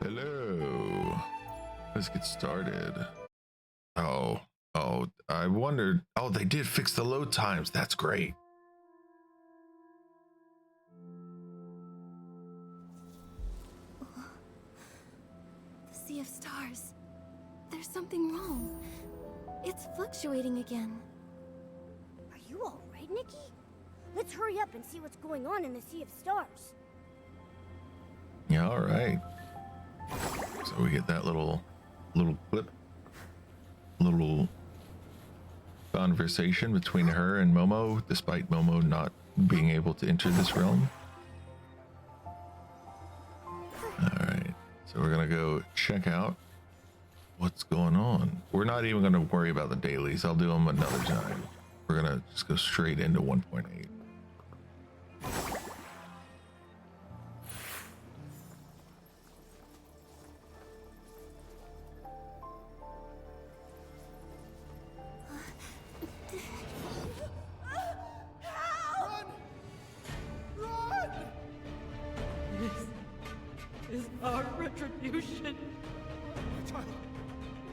Hello. Let's get started. Oh, I wondered. Oh, they did fix the load times. That's great. The Sea of Stars. There's something wrong. It's fluctuating again. Are you all right, Nikki? Let's hurry up and see what's going on in the Sea of Stars. Yeah, all right. So we get that little clip, little conversation between her and Momo, despite Momo not being able to enter this realm. All right, so we're gonna go check out what's going on. We're not even gonna worry about the dailies. I'll do them another time. We're gonna just go straight into 1.8. Is our retribution.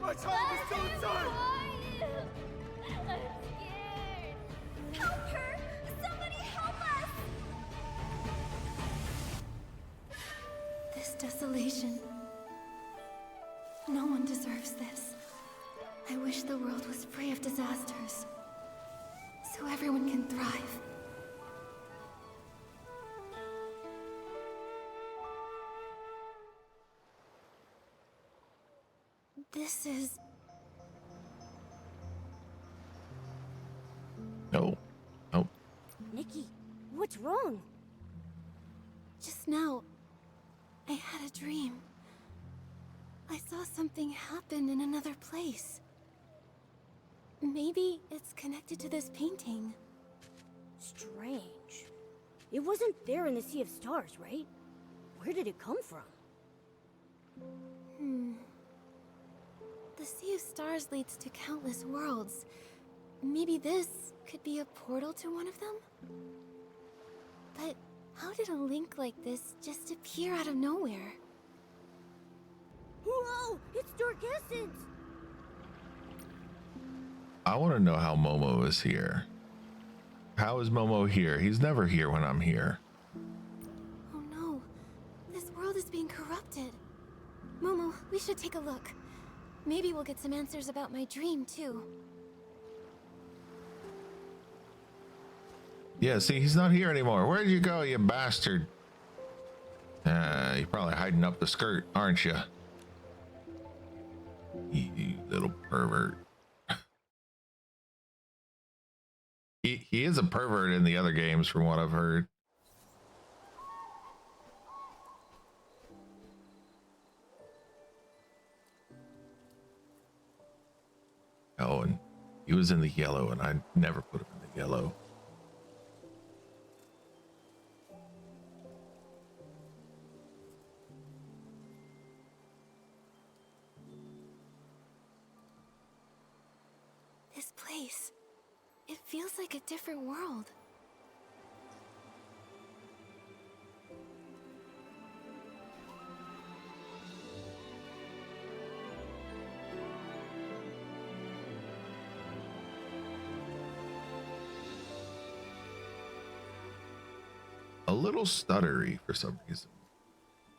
My child is still inside! I'm scared. Help her! Somebody help us! This desolation. No one deserves this. I wish the world was free of disasters, so everyone can thrive. This is... No. Nikki, what's wrong? Just now, I had a dream. I saw something happen in another place. Maybe it's connected to this painting. Strange. It wasn't there in the Sea of Stars, right? Where did it come from? The Sea of Stars leads to countless worlds. Maybe this could be a portal to one of them? But how did a link like this just appear out of nowhere? Whoa! It's Dark Essence! I want to know how Momo is here. How is Momo here? He's never here when I'm here. Oh no, this world is being corrupted. Momo, we should take a look. Maybe we'll get some answers about my dream, too. Yeah, see, he's not here anymore. Where'd you go, you bastard? You're probably hiding up the skirt, aren't you? You little pervert. He is a pervert in the other games, from what I've heard. Oh, and he was in the yellow, and I never put him in the yellow. This place, it feels like a different world. A little stuttery for some reason.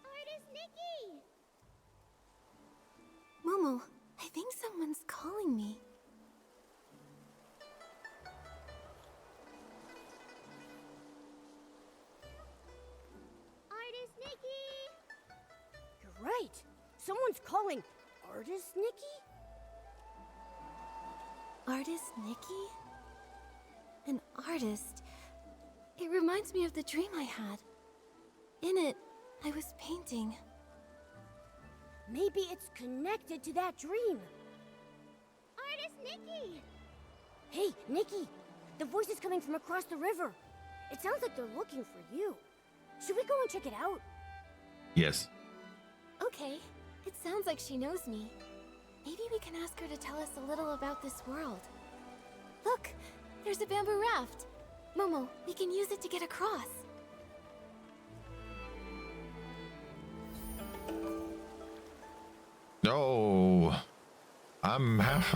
Artist Nikki! Momo, I think someone's calling me. Artist Nikki! You're right. Someone's calling Artist Nikki? Artist Nikki? An artist. It reminds me of the dream I had. In it, I was painting. Maybe it's connected to that dream. Artist Nikki! Hey, Nikki! The voice is coming from across the river. It sounds like they're looking for you. Should we go and check it out? Yes. Okay, it sounds like she knows me. Maybe we can ask her to tell us a little about this world. Look, there's a bamboo raft. Momo, we can use it to get across. No, I'm half.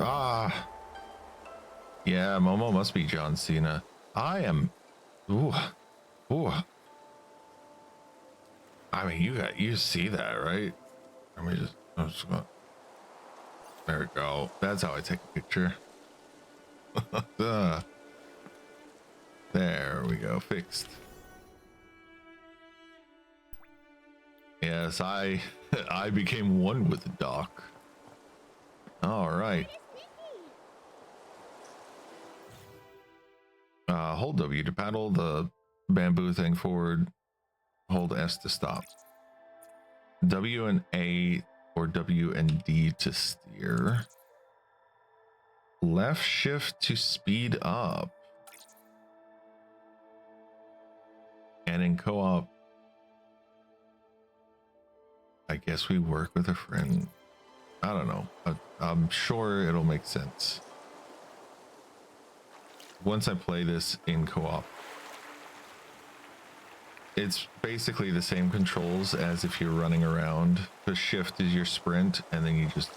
Yeah, Momo must be John Cena. I am. Ooh, ooh. I mean, you see that, right? Let me just. I'm just gonna, there we go. That's how I take a picture. There we go. Fixed. Yes, I I became one with the dock. All right. Hold W to paddle the bamboo thing forward. Hold S to stop. W and A or W and D to steer. Left shift to speed up. And in co-op, I guess we work with a friend. I don't know. I'm sure it'll make sense. Once I play this in co-op, it's basically the same controls as if you're running around. The shift is your sprint, and then you just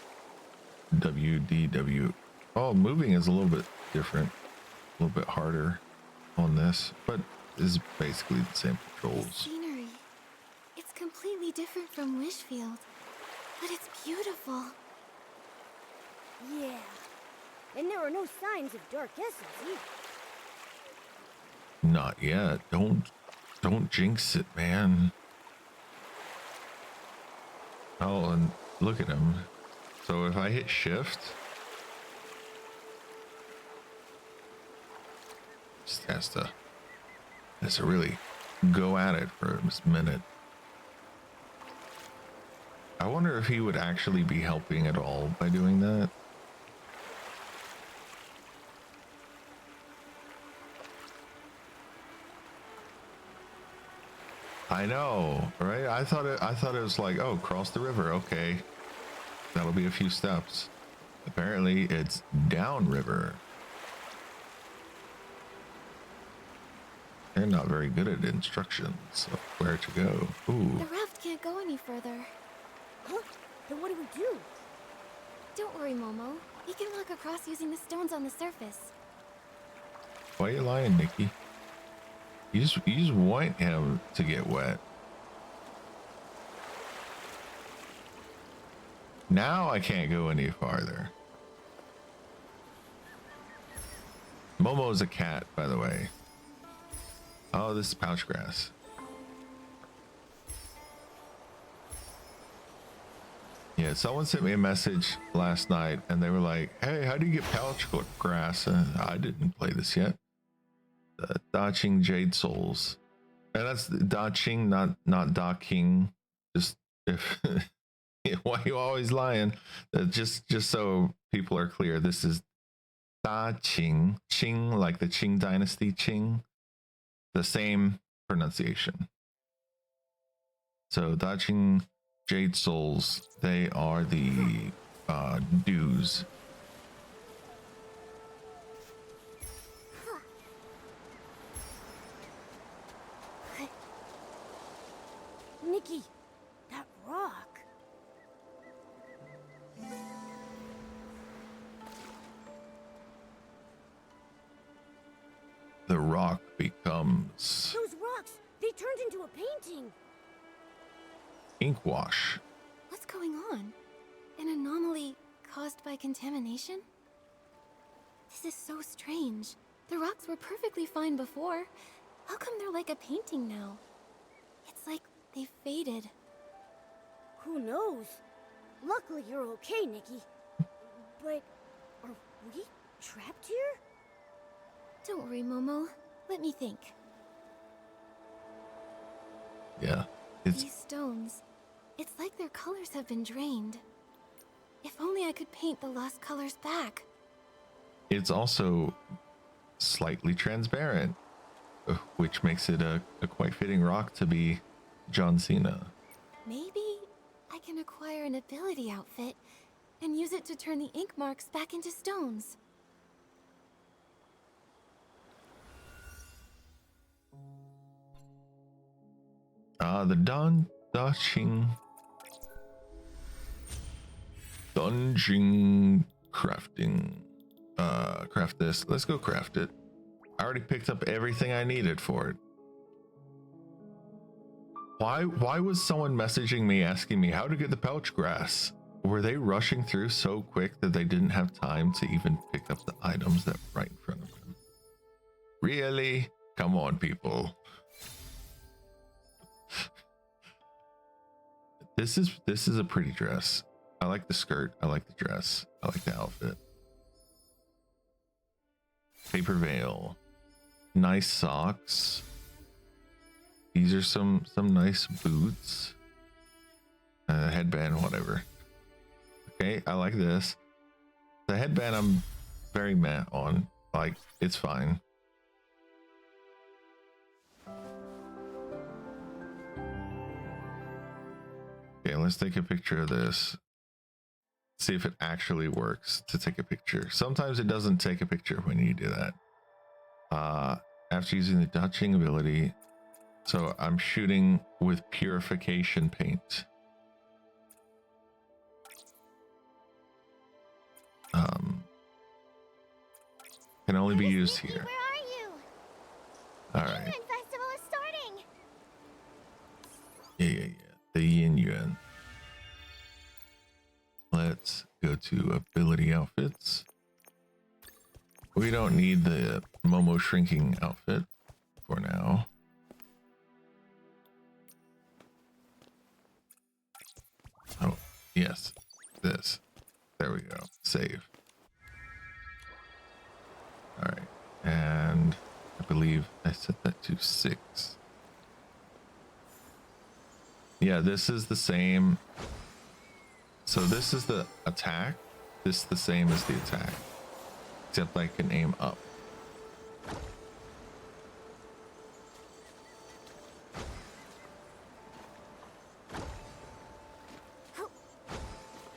W, D, W. Oh, moving is a little bit different, a little bit harder on this, but is basically the same controls. Scenery. It's completely different from Wishfield, but it's beautiful. Yeah. And there are no signs of dark essence either. Not yet. Don't jinx it, man. Oh, and look at him. So if I hit shift, just has to really go at it for a minute. I wonder if he would actually be helping at all by doing that. I know, right? I thought it was like, oh, cross the river. Okay. That'll be a few steps. Apparently it's downriver. They're not very good at instructions of where to go. Ooh. The raft can't go any further. Huh? Then what do we do? Don't worry, Momo. We can walk across using the stones on the surface. Why are you lying, Nikki? You just want him to get wet. Now I can't go any farther. Momo's a cat, by the way. Oh, this is pouch grass. Yeah, someone sent me a message last night and they were like, hey, how do you get pouch grass? I didn't play this yet. Danqing Jade Souls. And that's Danqing, not Danqing. Just if why are you always lying? Just so people are clear, this is Danqing. Qing, like the Qing dynasty Qing. The same pronunciation. So Danqing Jade Souls, they are the dews. Nikki, that rock. The rock becomes Those rocks, they turned into a painting. ink wash. What's going on? An anomaly caused by contamination? This is so strange. The rocks were perfectly fine before. How come they're like a painting now? It's like they faded. Who knows? Luckily you're okay, Nikki. But are we trapped here? Don't worry, Momo. Let me think. Yeah, it's These stones, it's like their colors have been drained. If only I could paint the lost colors back. it's also slightly transparent, which makes it a quite fitting rock to be John Cena. Maybe I can acquire an ability outfit and use it to turn the ink marks back into stones. The Danqing. Danqing crafting. Craft this. Let's go craft it. I already picked up everything I needed for it. Why was someone messaging me asking me how to get the pouch grass? Were they rushing through so quick that they didn't have time to even pick up the items that were right in front of them? Really? Come on, people. This is a pretty dress. I like the skirt. I like the dress. I like the outfit. Paper veil. Nice socks. These are some nice boots. Headband, whatever. Okay, I like this. The headband I'm very meh on. Like, it's fine. Okay, let's take a picture of this. See if it actually works to take a picture. Sometimes it doesn't take a picture when you do that. After using the dodging ability, so I'm shooting with purification paint. Can only be used here. Where are you? All right. The festival is starting. Yeah. The yin yuan. Let's go to ability outfits. We don't need the Momo shrinking outfit for now. Oh, yes. This. There we go. Save. All right. And I believe I set that to 6. Yeah, this is the same. So this is the attack. This is the same as the attack, except I can aim up.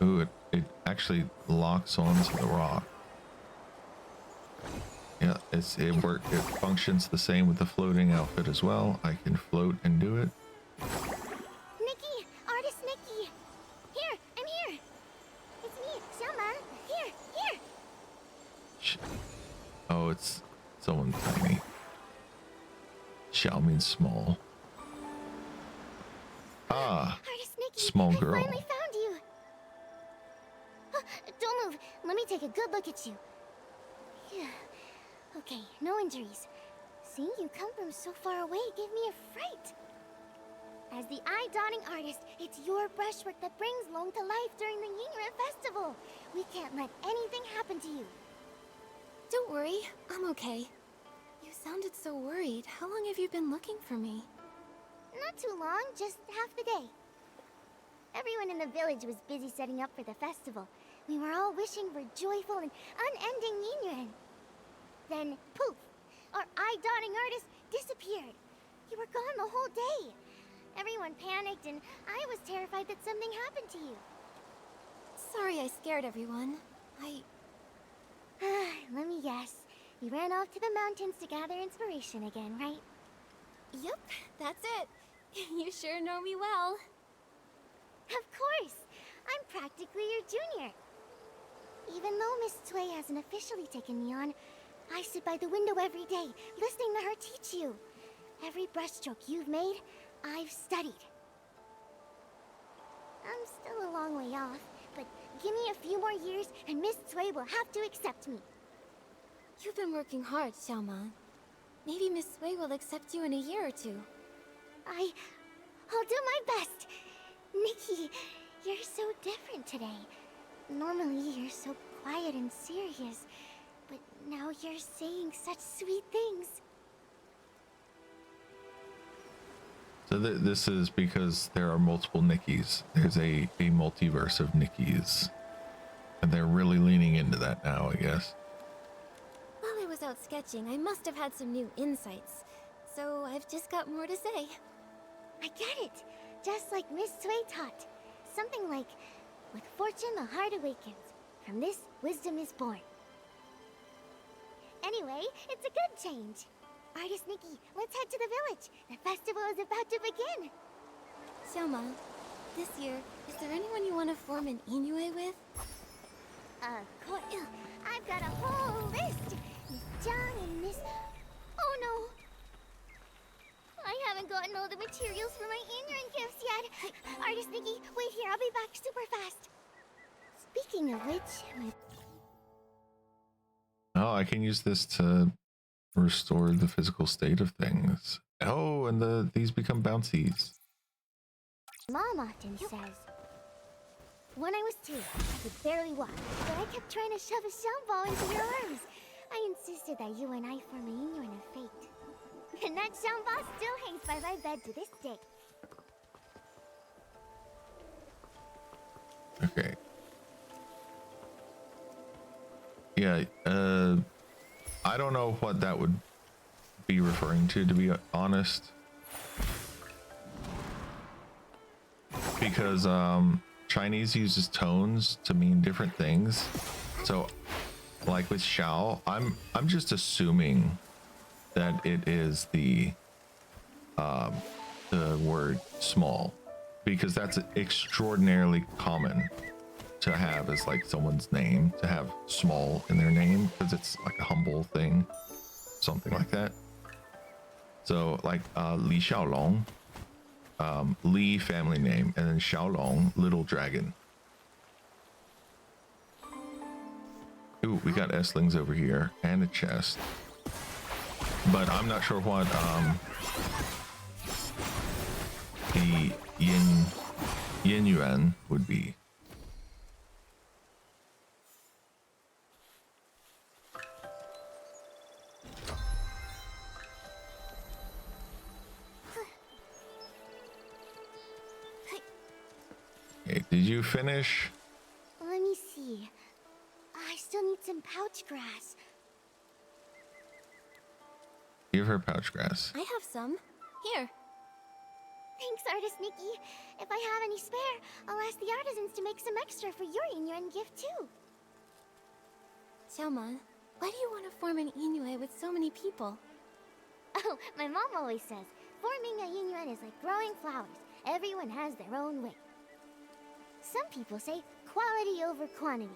Ooh, it actually locks onto the rock. Yeah, it functions the same with the floating outfit as well. I can float and do it. Nikki, artist Nikki. Here, I'm here. It's me, Xiaoma. Here. Oh, it's someone tiny. Xiao means small. Ah, Artist Nikki, small girl. I finally found you. Don't move. Let me take a good look at you. Yeah. Okay, no injuries. Seeing you come from so far away gave me a fright. As the eye-dotting artist, it's your brushwork that brings Long to life during the Yingren festival. We can't let anything happen to you. Don't worry, I'm okay. You sounded so worried. How long have you been looking for me? Not too long, just half the day. Everyone in the village was busy setting up for the festival. We were all wishing for joyful and unending Yingren. Then, poof! Our eye-dotting artist disappeared. You were gone the whole day. Everyone panicked, and I was terrified that something happened to you. Sorry I scared everyone. Let me guess. You ran off to the mountains to gather inspiration again, right? Yep, that's it. You sure know me well. Of course! I'm practically your junior. Even though Miss Cui hasn't officially taken me on, I sit by the window every day, listening to her teach you. Every brushstroke you've made, I've studied. I'm still a long way off, but give me a few more years and Miss Cui will have to accept me. You've been working hard, Xiaoma. Maybe Miss Cui will accept you in a year or two. I'll do my best. Nikki, you're so different today. Normally you're so quiet and serious, but now you're saying such sweet things. So this is because there are multiple Nikkis. There's a multiverse of Nikkis. And they're really leaning into that now, I guess. While I was out sketching, I must have had some new insights. So I've just got more to say. I get it. Just like Miss Cui taught. Something like, with fortune the heart awakens. From this, wisdom is born. Anyway, it's a good change. Artist Nikki, let's head to the village. The festival is about to begin. Xiaoma, this year, Is there anyone you want to form an Inoue with? I've got a whole list. Miss John and Miss... Oh no! I haven't gotten all the materials for my Inuan gifts yet. Artist Nikki, wait here. I'll be back super fast. Speaking of which, Oh, I can use this to restore the physical state of things. Oh, and these become bouncies. Mom often says, when I was 2, I could barely walk, but I kept trying to shove a sound ball into your arms. I insisted that you and I form a Inuan of fate. And that sound ball still hangs by my bed to this day. Okay. Yeah, I don't know what that would be referring to be honest. Because Chinese uses tones to mean different things. So like with Xiao, I'm just assuming that it is the word small, because that's extraordinarily common to have as like someone's name, to have small in their name, because it's like a humble thing, something like that. So like Li Xiaolong, Li family name, and then Xiaolong, little dragon. Ooh, we got Esslings over here and a chest, but I'm not sure what the yin yuan would be. Okay, did you finish? Let me see. I still need some pouch grass. Give her pouch grass. I have some. Here. Thanks, Artist Nikki. If I have any spare, I'll ask the artisans to make some extra for your Inuan gift too. Xiaomon, why do you want to form an Inoue with so many people? Oh, my mom always says, forming a Inuan is like growing flowers. Everyone has their own way. Some people say quality over quantity.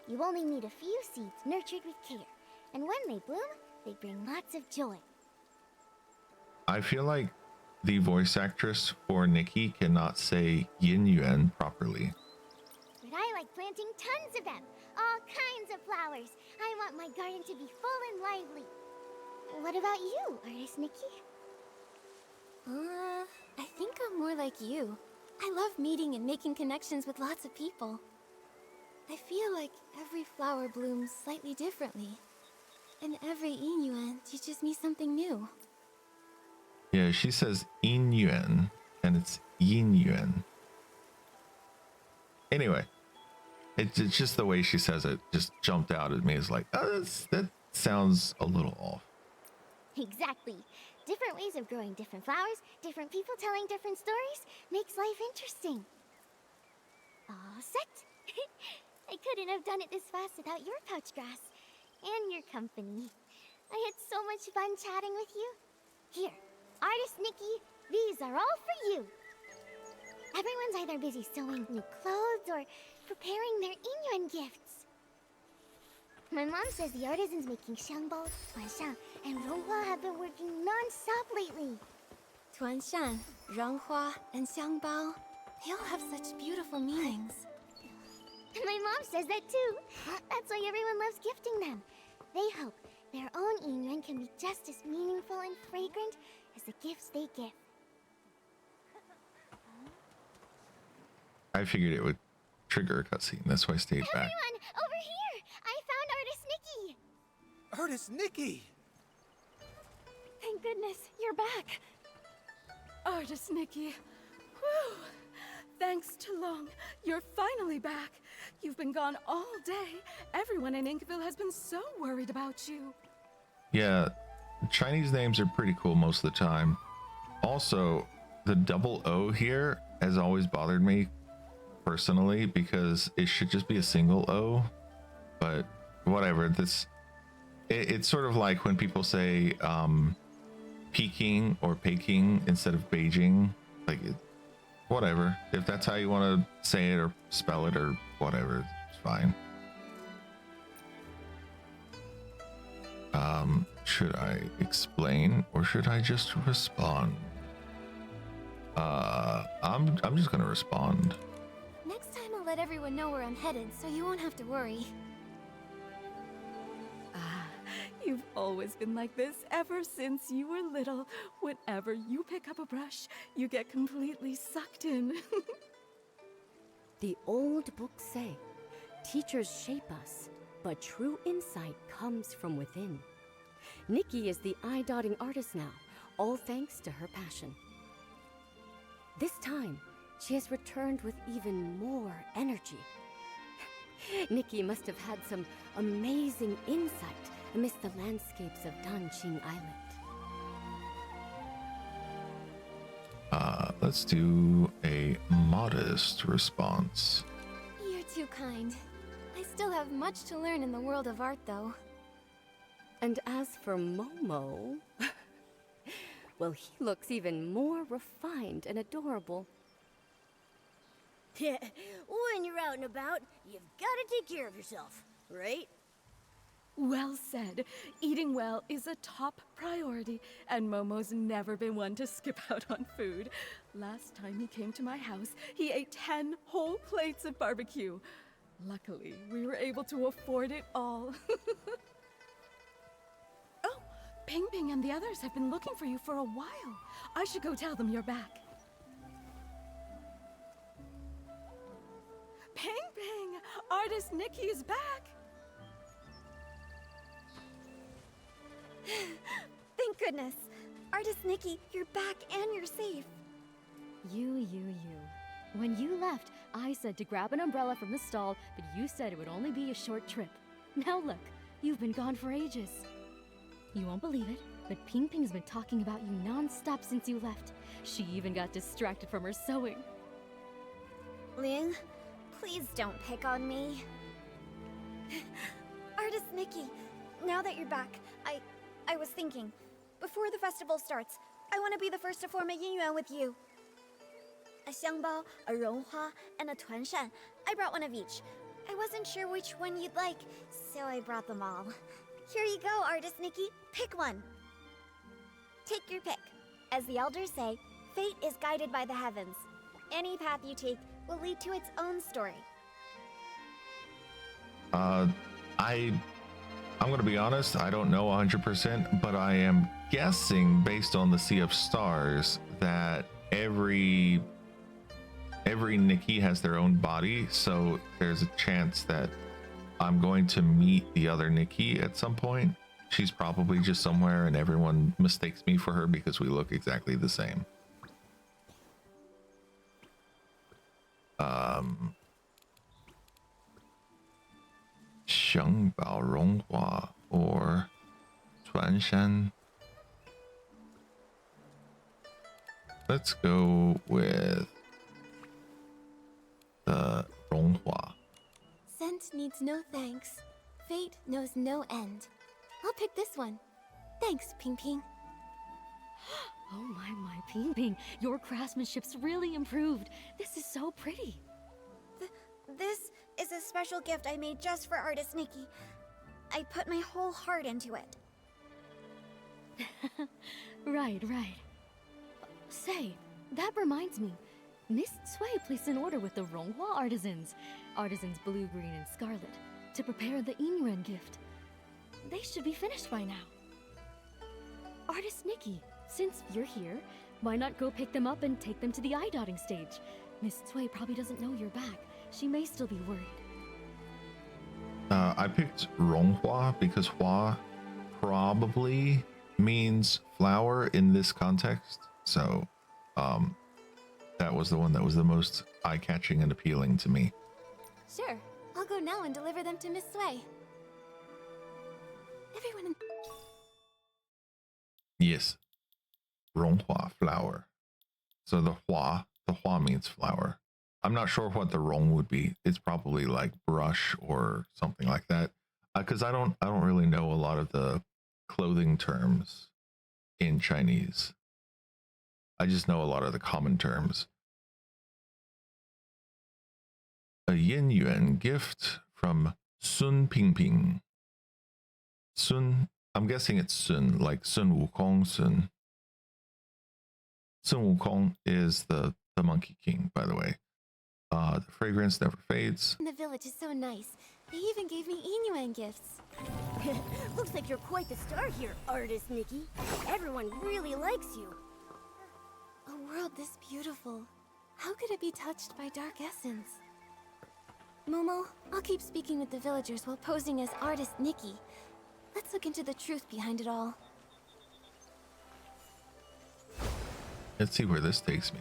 You only need a few seeds nurtured with care. And when they bloom, they bring lots of joy. I feel like the voice actress for Nikki cannot say yin yuan properly. But I like planting tons of them. All kinds of flowers. I want my garden to be full and lively. What about you, Artist Nikki? I think I'm more like you. I love meeting and making connections with lots of people. I feel like every flower blooms slightly differently. And every Inuan teaches me something new. Yeah, she says yin yuan, and it's yin yuan. Anyway, it's just the way she says it just jumped out at me. It's like, oh, that sounds a little off. Exactly. Different ways of growing different flowers, different people telling different stories, makes life interesting. All set? I couldn't have done it this fast without your pouch grass. And your company. I had so much fun chatting with you. Here, Artist Nikki, these are all for you. Everyone's either busy sewing new clothes or preparing their Inuan gifts. My mom says the artisans making xiangbao, tuanshan, and ronghua have been working non-stop lately. Tuanshan, Renghua, and Xiangbao, they all have such beautiful meanings. My mom says that too. That's why everyone loves gifting them. They hope their own Inuan can be just as meaningful and fragrant as the gifts they give. I figured it would trigger a cutscene. That's why I stayed back. Everyone, over here! I found Artist Nikki! Artist Nikki! Thank goodness, you're back. Artist Nikki. Whew. Thanks to Long, you're finally back. You've been gone all day. Everyone in Inkville has been so worried about you. Yeah, Chinese names are pretty cool most of the time. Also, the double O here has always bothered me personally, because it should just be a single O, but whatever. It's sort of like when people say Peking or Peking instead of Beijing. Like whatever. If that's how you want to say it or spell it or whatever, it's fine. Should I explain or should I just respond? I'm just gonna respond. Next time I'll let everyone know where I'm headed, so you won't have to worry. You've always been like this ever since you were little. Whenever you pick up a brush, you get completely sucked in. The old books say, teachers shape us, but true insight comes from within. Nikki is the eye-dotting artist now, all thanks to her passion. This time, she has returned with even more energy. Nikki must have had some amazing insight amidst the landscapes of Danqing Island. Let's do a modest response. You're too kind. I still have much to learn in the world of art, though. And as for Momo, well, he looks even more refined and adorable. Yeah, when you're out and about, you've got to take care of yourself, right? Well said. Eating well is a top priority, and Momo's never been one to skip out on food. Last time he came to my house, he ate 10 whole plates of barbecue. Luckily, we were able to afford it all. Oh, Ping Ping and the others have been looking for you for a while. I should go tell them you're back. Ping Ping! Artist Nikki is back! Thank goodness. Artist Nikki, you're back and you're safe. You. When you left, I said to grab an umbrella from the stall, but you said it would only be a short trip. Now look, you've been gone for ages. You won't believe it, but Ping Ping's been talking about you non-stop since you left. She even got distracted from her sewing. Ling, please don't pick on me. Artist Nikki, now that you're back, I was thinking, before the festival starts, I want to be the first to form a yin with you. A xiangbao, a ronghua, and a tuanshan. I brought one of each. I wasn't sure which one you'd like, so I brought them all. Here you go, Artist Nikki. Pick one. Take your pick. As the elders say, fate is guided by the heavens. Any path you take will lead to its own story. I'm gonna be honest, I don't know 100%, but I am guessing based on the Sea of Stars that every Nikki has their own body, so there's a chance that I'm going to meet the other Nikki at some point. She's probably just somewhere and everyone mistakes me for her because we look exactly the same. Xiangbao Ronghua or Tuanshan. Let's go with the Ronghua. Scent needs no thanks. Fate knows no end. I'll pick this one. Thanks, Ping Ping. Oh my, Ping Ping, your craftsmanship's really improved. This is so pretty. This is a special gift I made just for Artist Nikki. I put my whole heart into it. Right. Say, that reminds me. Miss Cui placed an order with the Ronghua artisans blue, green, and scarlet, to prepare the Yinren gift. They should be finished by now. Artist Nikki, since you're here, why not go pick them up and take them to the eye-dotting stage? Miss Cui probably doesn't know you're back. She may still be worried. I picked Ronghua because Hua probably means flower in this context. So that was the one that was the most eye-catching and appealing to me. Sure, I'll go now and deliver them to Miss Cui. Everyone in... Yes, Ronghua, flower. So the Hua means flower. I'm not sure what the Rong would be. It's probably like brush or something like that. Because I don't really know a lot of the clothing terms in Chinese. I just know a lot of the common terms. a yin yuan gift from Sun Pingping. Sun, I'm guessing it's Sun, like Sun Wukong Sun. Sun Wukong is the Monkey King, by the way. The fragrance never fades. The village is so nice. They even gave me Inuan gifts. Looks like you're quite the star here, artist Nikki. Everyone really likes you. A world this beautiful. How could it be touched by dark essence? Momo, I'll keep speaking with the villagers while posing as artist Nikki. Let's look into the truth behind it all. Let's see where this takes me.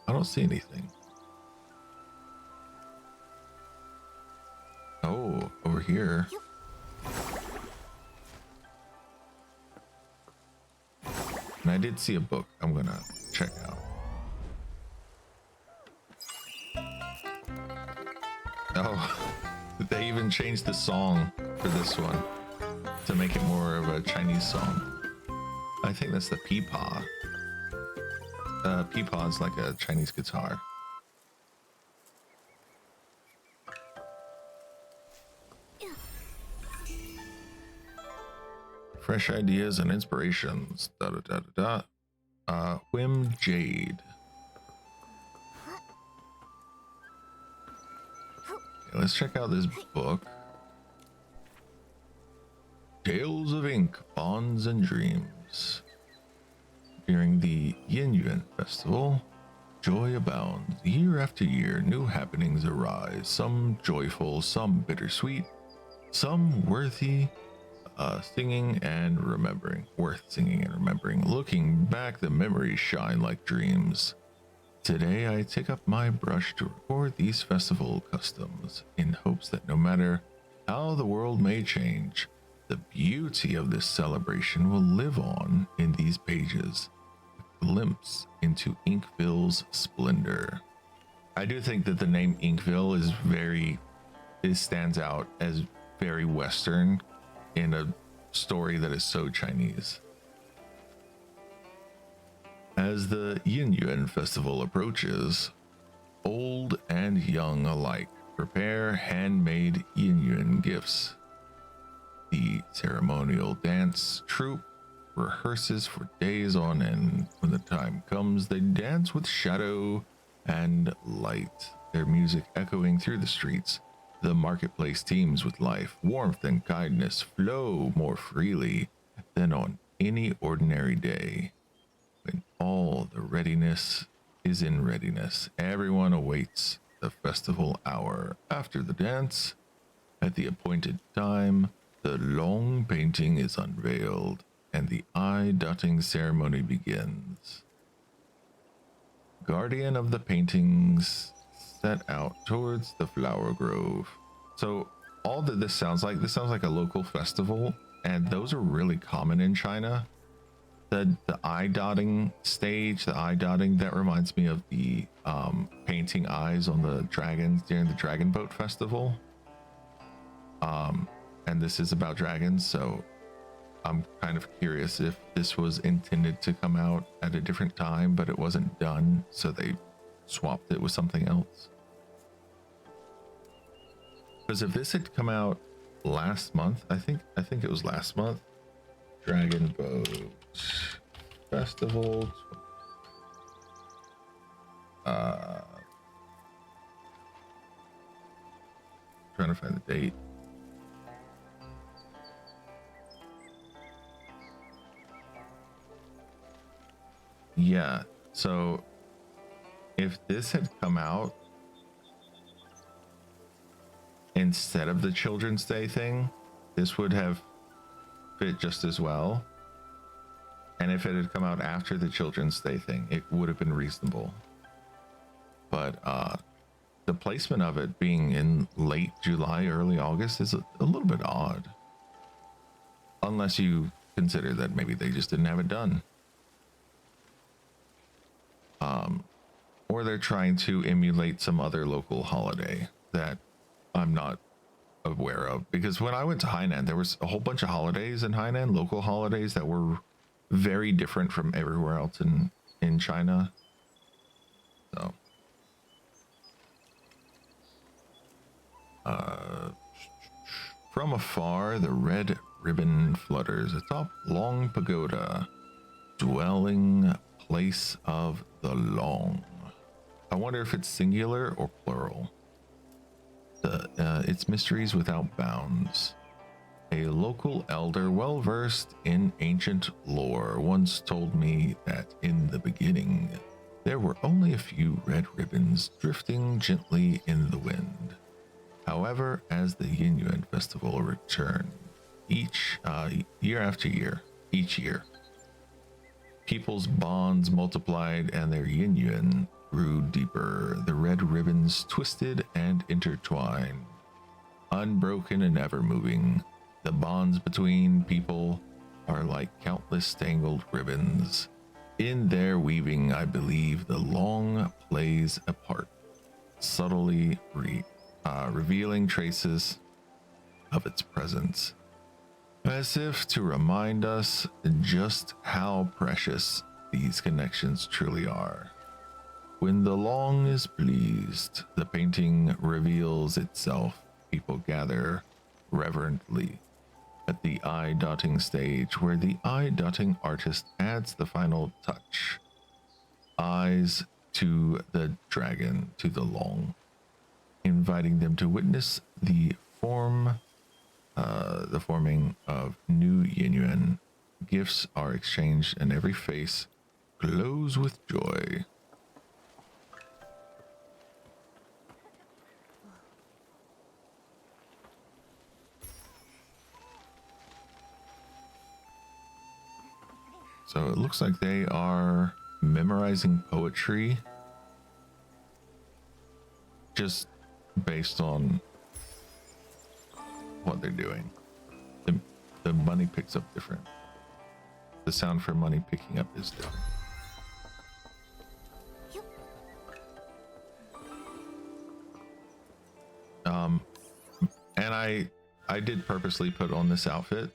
I don't see anything. Oh, over here. And I did see a book I'm gonna check out. Oh, they even changed the song for this one to make it more of a Chinese song. I think that's the peepaw. Peepaw is like a Chinese guitar. Fresh ideas and inspirations. Da da da da da. Whim Jade. Okay, let's check out this book. Tales of Ink, Bonds and Dreams. During the Yin Yuan Festival, joy abounds. Year after year, new happenings arise. Some joyful, some bittersweet, some worthy singing and remembering. Worth singing and remembering. Looking back, the memories shine like dreams. Today, I take up my brush to record these festival customs in hopes that no matter how the world may change, the beauty of this celebration will live on in these pages. A glimpse into Inkville's splendor. I do think that the name Inkville stands out as very Western in a story that is so Chinese. As the Yin Yuan Festival approaches, old and young alike prepare handmade Yin Yuan gifts. The ceremonial dance troupe rehearses for days on end. When the time comes, they dance with shadow and light, their music echoing through the streets. The marketplace teems with life. Warmth and kindness flow more freely than on any ordinary day. When all the readiness is in readiness, everyone awaits the festival hour. After the dance, at the appointed time, the long painting is unveiled and the eye-dotting ceremony begins. Guardian of the paintings set out towards the flower grove. So all that this sounds like a local festival, and those are really common in China. The eye dotting stage, that reminds me of the painting eyes on the dragons during the Dragon Boat Festival. And this is about dragons, so I'm kind of curious if this was intended to come out at a different time, but it wasn't done, so they swapped it with something else. Because if this had come out last month, I think it was last month, Dragon Boat Festival. Trying to find the date. Yeah, so if this had come out instead of the Children's Day thing, this would have fit just as well. And if it had come out after the Children's Day thing, it would have been reasonable. But the placement of it being in late July, early August is a little bit odd. Unless you consider that maybe they just didn't have it done. Or they're trying to emulate some other local holiday that I'm not aware of. Because when I went to Hainan, there was a whole bunch of holidays in Hainan, local holidays that were very different from everywhere else in in China. So, from afar, the red ribbon flutters atop Long Pagoda, dwelling place of the Long. I wonder if it's singular or plural. Its mysteries without bounds. A local elder well versed in ancient lore once told me that in the beginning, there were only a few red ribbons drifting gently in the wind. However, as the Yin Yuan festival returned, each year after year, each year, people's bonds multiplied and their Yin Yuan grew deeper. The red ribbons twisted and intertwined, unbroken and ever moving. The bonds between people are like countless tangled ribbons. In their weaving, I believe the Long plays a part, subtly revealing traces of its presence, as if to remind us just how precious these connections truly are. When the Long is pleased, the painting reveals itself. People gather reverently at the eye-dotting stage, where the eye-dotting artist adds the final touch. Eyes to the dragon, to the Long, inviting them to witness the forming of new Yin Yuan. Gifts are exchanged and every face glows with joy. So it looks like they are memorizing poetry just based on what they're doing. The money picks up different. The sound for money picking up is different. And I did purposely put on this outfit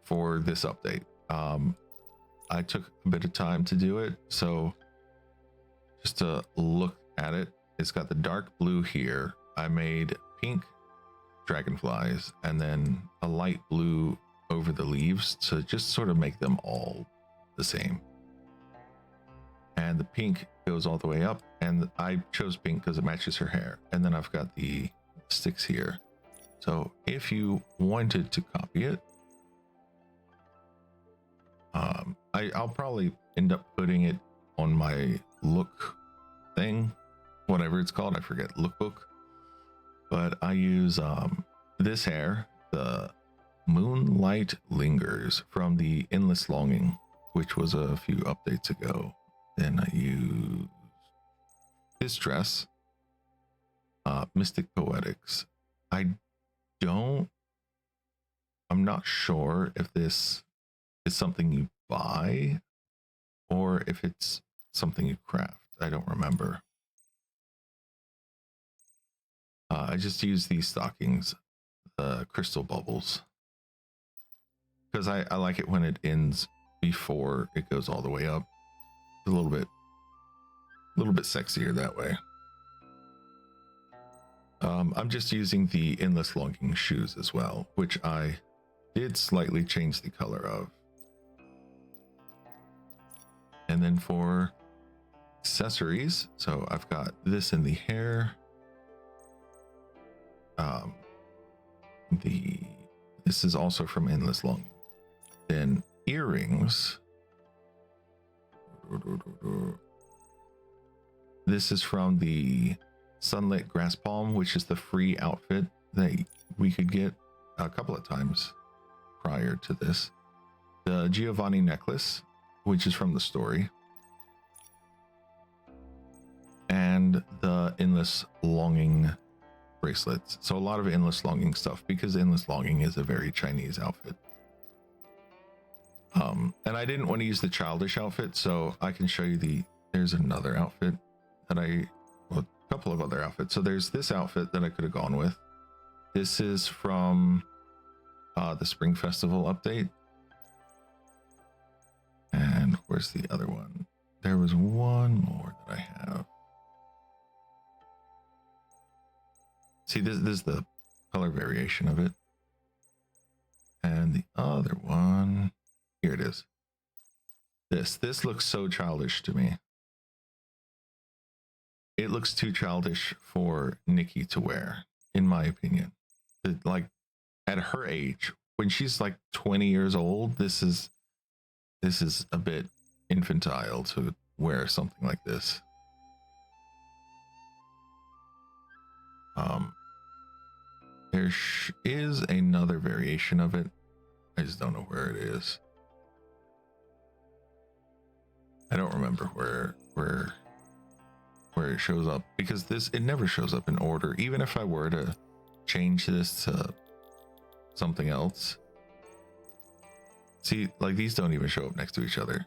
for this update. I took a bit of time to do it, so just to look at it, it's got the dark blue here. I made pink dragonflies and then a light blue over the leaves to just sort of make them all the same. And the pink goes all the way up, and I chose pink because it matches her hair. And then I've got the sticks here. So if you wanted to copy it, I'll probably end up putting it on my look thing, whatever it's called. I forget, lookbook. But I use this hair, the Moonlight Lingers from the Endless Longing, which was a few updates ago. Then I use this dress, Mystic Poetics. I'm not sure if this is something you buy or if it's something you craft. I don't remember. I just use these stockings, the crystal bubbles, because I like it when it ends before it goes all the way up. A little bit sexier that way. I'm just using the Endless Longing shoes as well, which I did slightly change the color of. And then for accessories, so I've got this in the hair. This is also from Endless Longing. Then earrings. This is from the Sunlit Grass Palm, which is the free outfit that we could get a couple of times prior to this. The Giovanni necklace, which is from the story. And the Endless Longing bracelets. So a lot of Endless Longing stuff, because Endless Longing is a very Chinese outfit. And I didn't want to use the childish outfit, so I can show you there's another outfit that a couple of other outfits. So there's this outfit that I could have gone with. This is from the Spring Festival update. And where's the other one? there was one more that I have. See, this is the color variation of it. And the other one, here it is. This looks so childish to me. It looks too childish for Nikki to wear, in my opinion. Like, at her age, when she's like 20 years old, this is a bit infantile to wear something like this. There is another variation of it. I just don't know where it is. I don't remember where it shows up, because it never shows up in order. Even if I were to change this to something else. See, like, these don't even show up next to each other.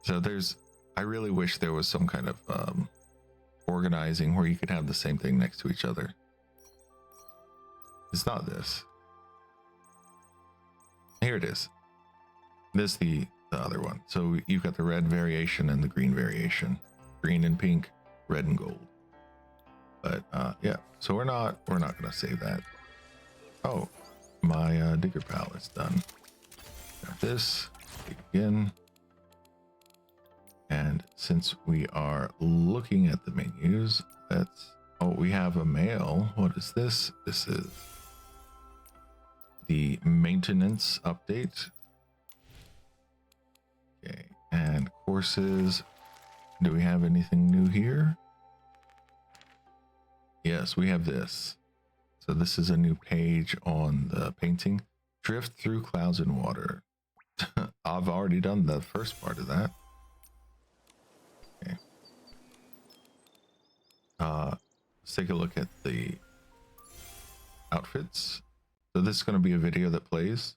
So I really wish there was some kind of organizing where you could have the same thing next to each other. It's not this. Here it is. This the other one. So you've got the red variation and the green variation. Green and pink, red and gold. But yeah, so we're not gonna save that. Oh, my digger pallet's done. Got this. Dig again. And since we are looking at the menus, we have a mail. What is this? This is the maintenance update. Okay, and courses. Do we have anything new here? Yes, we have this. So this is a new page on the painting. Drift through clouds and water. I've already done the first part of that. Okay. Let's take a look at the outfits. So this is going to be a video that plays.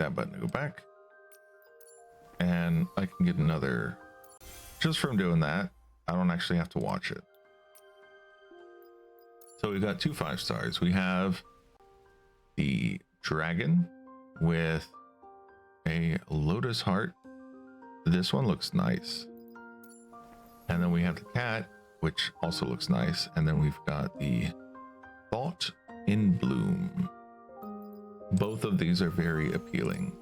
that button to go back. And I can get another, just from doing that, I don't actually have to watch it. So we've got 2 5 stars. We have the dragon with a lotus heart. This one looks nice. And then we have the cat, which also looks nice. And then we've got the thought in bloom. Both of these are very appealing.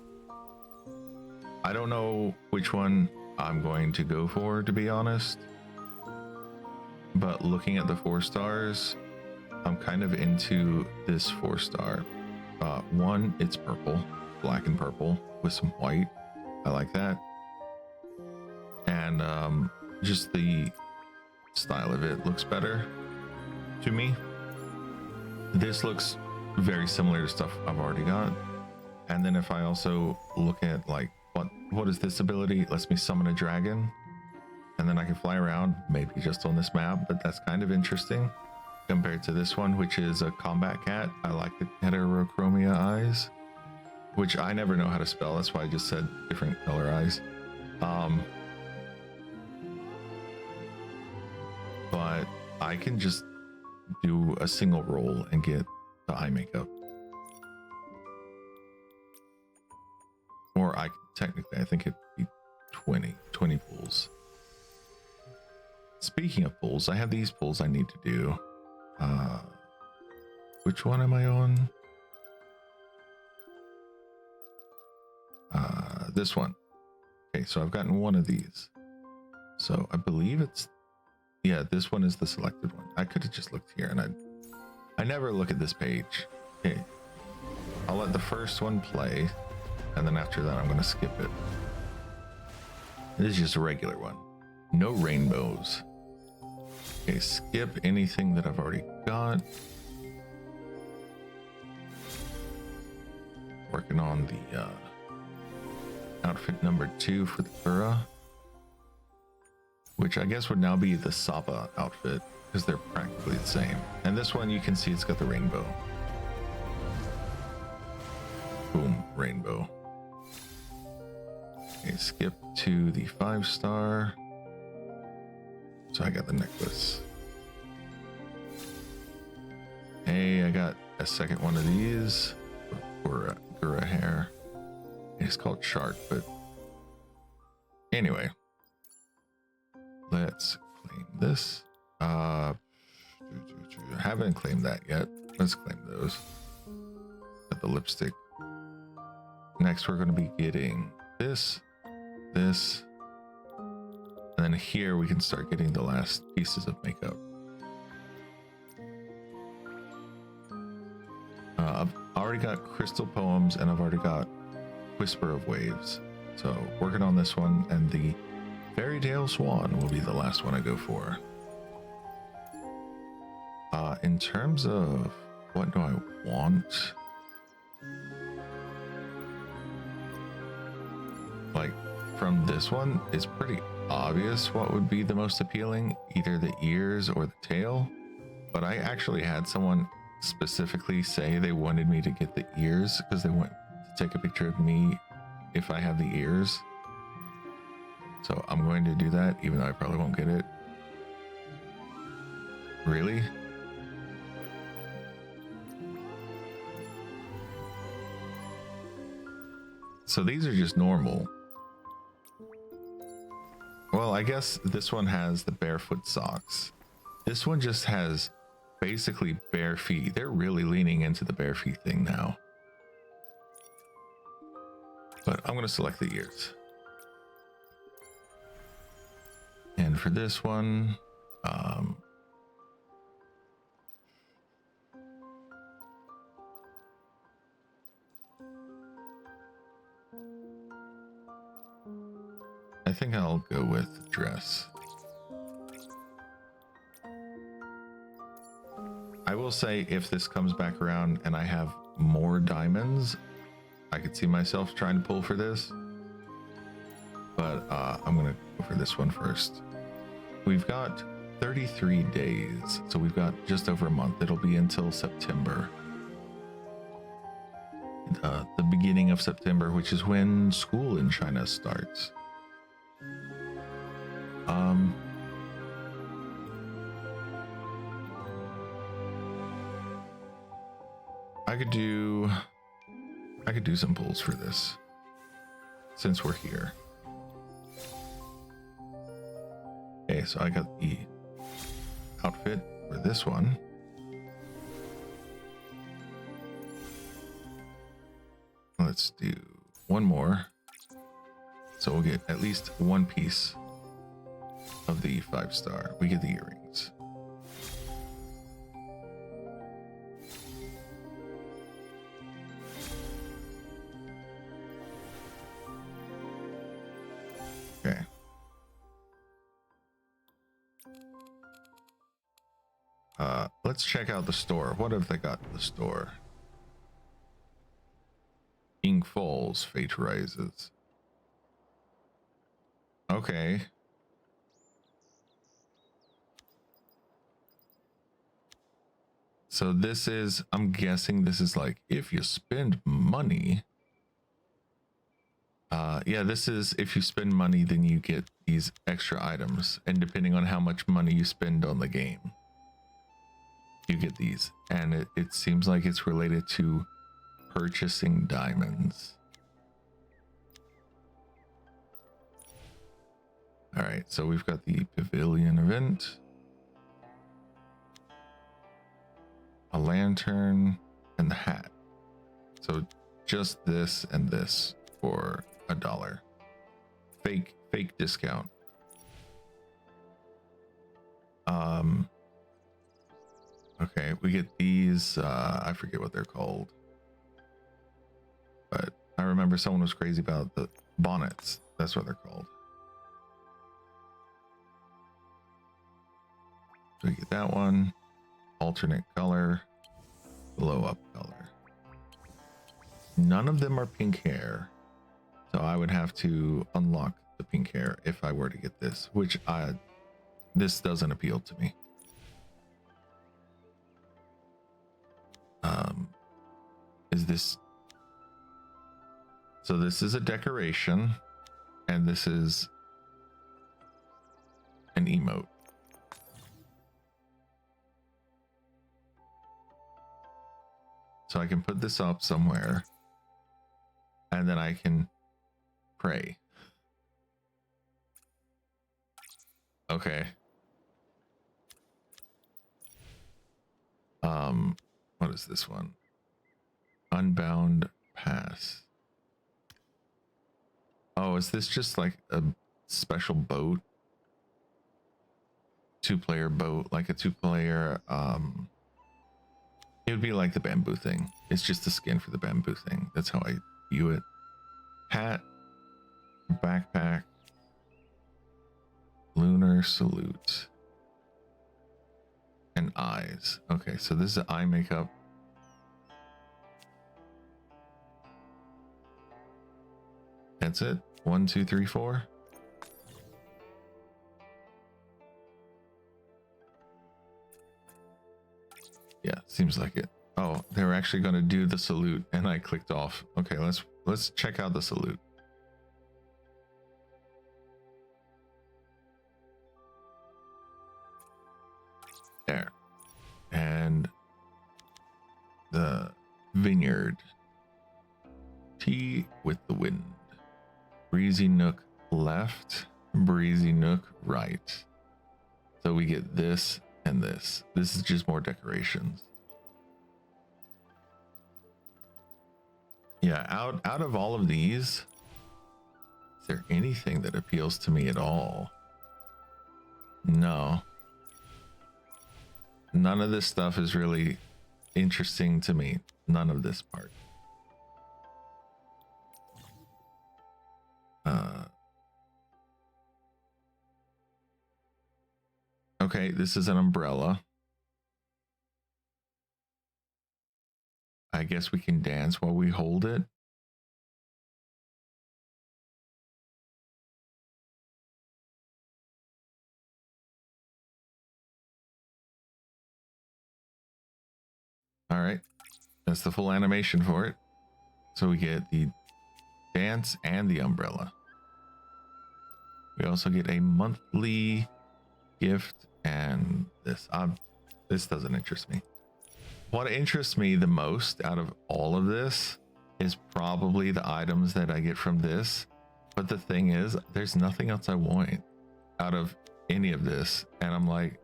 I don't know which one I'm going to go for, to be honest. But looking at the 4 stars, I'm kind of into this 4 star. One, it's purple, black and purple with some white. I like that. And just the style of it looks better to me. This looks very similar to stuff I've already got. And then if I also look at like what is this ability? It lets me summon a dragon, and then I can fly around, maybe just on this map, but that's kind of interesting compared to this one, which is a combat cat. I like the heterochromia eyes, which I never know how to spell. That's why I just said different color eyes. But I can just do a single roll and get the eye makeup. Or I technically, I think it'd be 20 pulls. Speaking of pulls, I have these pulls I need to do. Which one am I on? This one. Okay, so I've gotten one of these. So I believe it's, yeah, this one is the selected one. I could have just looked here, and I never look at this page. Okay, I'll let the first one play, and then after that I'm going to skip it. This is just a regular one. No rainbows. Okay, skip anything that I've already got. Working on the outfit number 2 for the Kura, which I guess would now be the Saba outfit, because they're practically the same. And this one, you can see it's got the rainbow. Boom, rainbow. Okay, skip to the 5 star. So I got the necklace. Hey, I got a second one of these for Gura hair. It's called Shark, but anyway. Let's claim this. I haven't claimed that yet. Let's claim those. Got the lipstick. Next, we're going to be getting this, this, and then here we can start getting the last pieces of makeup. I've already got Crystal Poems, and I've already got Whisper of Waves. So working on this one, and the Fairy Tale Swan will be the last one I go for. In terms of what do I want? Like from this one, it's pretty obvious what would be the most appealing, either the ears or the tail. But I actually had someone specifically say they wanted me to get the ears because they want to take a picture of me if I have the ears. So I'm going to do that, even though I probably won't get it. Really? So these are just normal. Well, I guess this one has the barefoot socks. This one just has basically bare feet. They're really leaning into the bare feet thing now. But I'm going to select the ears. And for this one, I think I'll go with dress. I will say if this comes back around and I have more diamonds, I could see myself trying to pull for this. But I'm going to go for this one first. We've got 33 days, so we've got just over a month. It'll be until September. the beginning of September, which is when school in China starts. I could do some pulls for this since we're here. Okay, so I got the outfit for this one. Let's do one more. So we'll get at least one piece of the 5-star. We get the earrings. Okay. Let's check out the store. What have they got in the store? King falls, fate rises. Okay. So this is, I'm guessing this is like, if you spend money. Yeah, this is, if you spend money, then you get these extra items. And depending on how much money you spend on the game, you get these. And it seems like it's related to purchasing diamonds. All right, so we've got the pavilion event, a lantern, and the hat. So just this and this for $1. Fake discount. Okay, we get these, I forget what they're called, but I remember someone was crazy about the bonnets. That's what they're called. So we get that one, alternate color, blow up color. None of them are pink hair, so I would have to unlock the pink hair if I were to get this, which this doesn't appeal to me. Is this, so this is a decoration and this is an emote. So I can put this up somewhere and then I can pray. Okay. What is this one? Unbound pass. Oh, is this just like a special boat? 2-player boat, like a 2-player, it would be like the bamboo thing. It's just the skin for the bamboo thing. That's how I view it. Hat, backpack, lunar salute, and eyes. Okay, so this is eye makeup. That's it. 1, 2, 3, 4. Yeah, seems like it. Oh, they were actually going to do the salute and I clicked off. Okay, let's check out the salute. There. And the vineyard. Tea with the wind. Breezy nook left, breezy nook right. So we get this and this. This is just more decorations. Yeah, out of all of these, is there anything that appeals to me at all? No. None of this stuff is really interesting to me. None of this part. Okay, this is an umbrella. I guess we can dance while we hold it. All right, that's the full animation for it. So we get the dance and the umbrella. We also get a monthly gift and this. This doesn't interest me. What interests me the most out of all of this is probably the items that I get from this. But the thing is, there's nothing else I want out of any of this. And I'm like,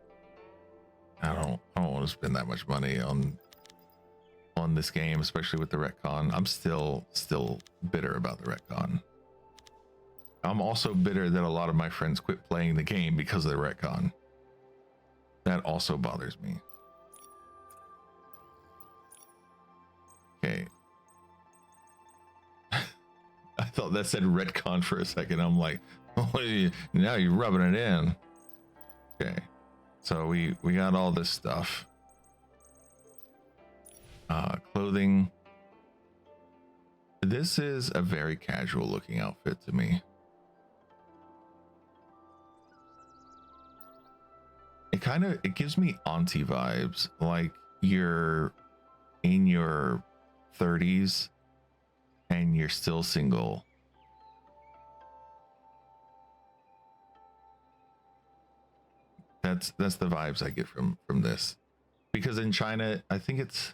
I don't want to spend that much money on this game, especially with the retcon. I'm still bitter about the retcon. I'm also bitter that a lot of my friends quit playing the game because of the retcon. That also bothers me. Okay. I thought that said retcon for a second. I'm like, oh, now you're rubbing it in. Okay. So we got all this stuff. Clothing. This is a very casual looking outfit to me. It gives me auntie vibes, like you're in your 30s and you're still single. That's the vibes I get from this. Because in China, I think it's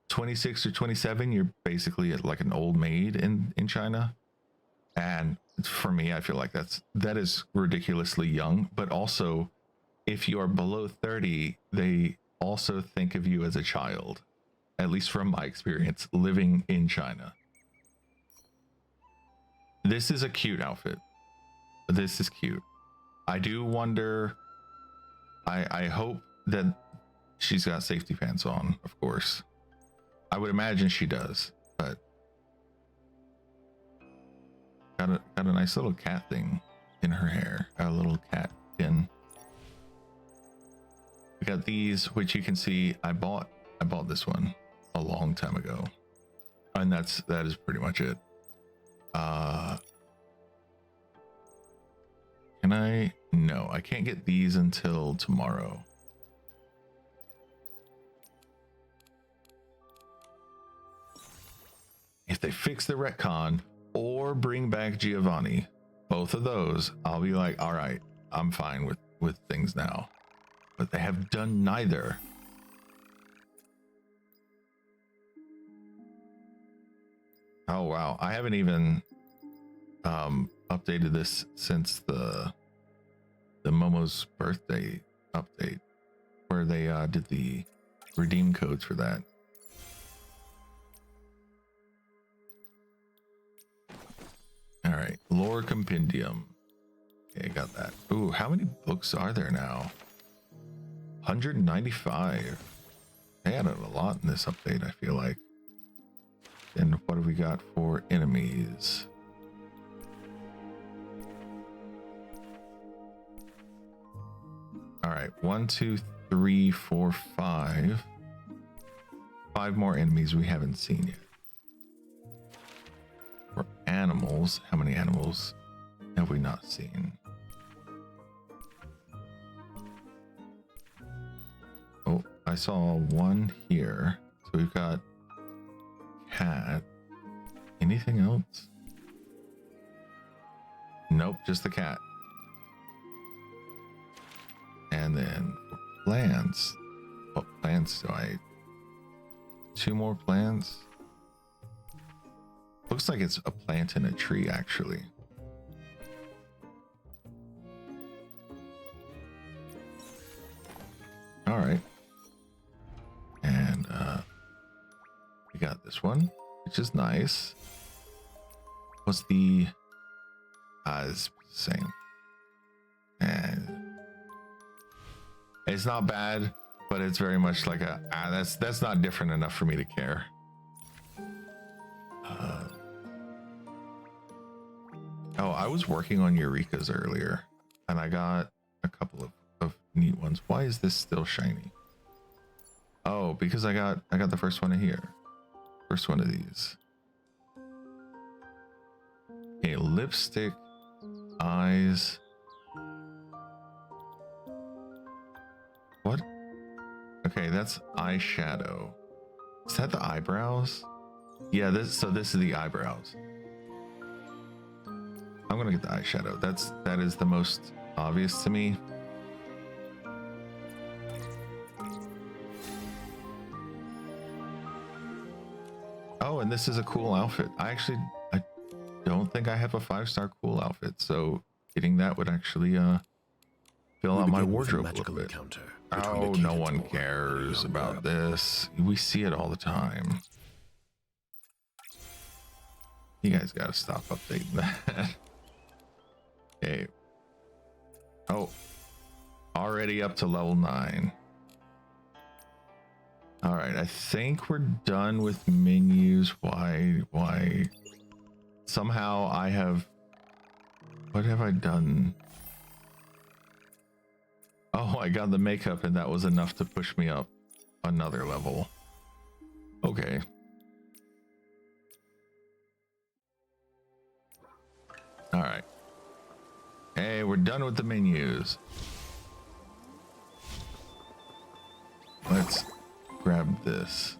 26 or 27, you're basically like an old maid in China. And for me, I feel like that is ridiculously young, but also if you are below 30, they also think of you as a child, at least from my experience living in China. This is a cute outfit. This is cute. I do wonder, I hope that she's got safety pants on, of course. I would imagine she does, but got a nice little cat thing in her hair, a little cat pin. We got these, which you can see I bought this one a long time ago, and that is pretty much it. Can I? No, I can't get these until tomorrow. If they fix the retcon or bring back Giovanni, both of those, I'll be like, all right, I'm fine with things now. But they have done neither. Oh wow, I haven't even updated this since the Momo's birthday update, where they did the redeem codes for that. All right, lore compendium. Okay, got that. Ooh, how many books are there now? 195. They added a lot in this update, I feel like. And what have we got for enemies? All right, 1, 2, 3, 4, 5. 5 more enemies we haven't seen yet. For animals, how many animals have we not seen? Oh, I saw one here. So we've got cat. Anything else? Nope, just the cat. And then for plants, what plants do I? 2 more plants. Looks like it's a plant and a tree, actually. All right. And we got this one, which is nice. What's the it's the same. And it's not bad, but it's very much like a that's not different enough for me to care. Oh, I was working on Eureka's earlier, and I got a couple of neat ones. Why is this still shiny? Oh, because I got the first one here. First one of these. Okay, lipstick, eyes. What? Okay, that's eyeshadow. Is that the eyebrows? Yeah, this is the eyebrows. I'm gonna get the eyeshadow. That is the most obvious to me. Oh, and this is a cool outfit. I don't think I have a 5-star cool outfit, so getting that would actually fill out my wardrobe a little bit. Oh, no one cares about this. We see it all the time. You guys gotta stop updating that. Okay. Oh, already up to level 9. All right, I think we're done with menus. Why? Somehow I have... What have I done? Oh, I got the makeup and that was enough to push me up another level. Okay. All right. Hey, we're done with the menus. Let's grab this.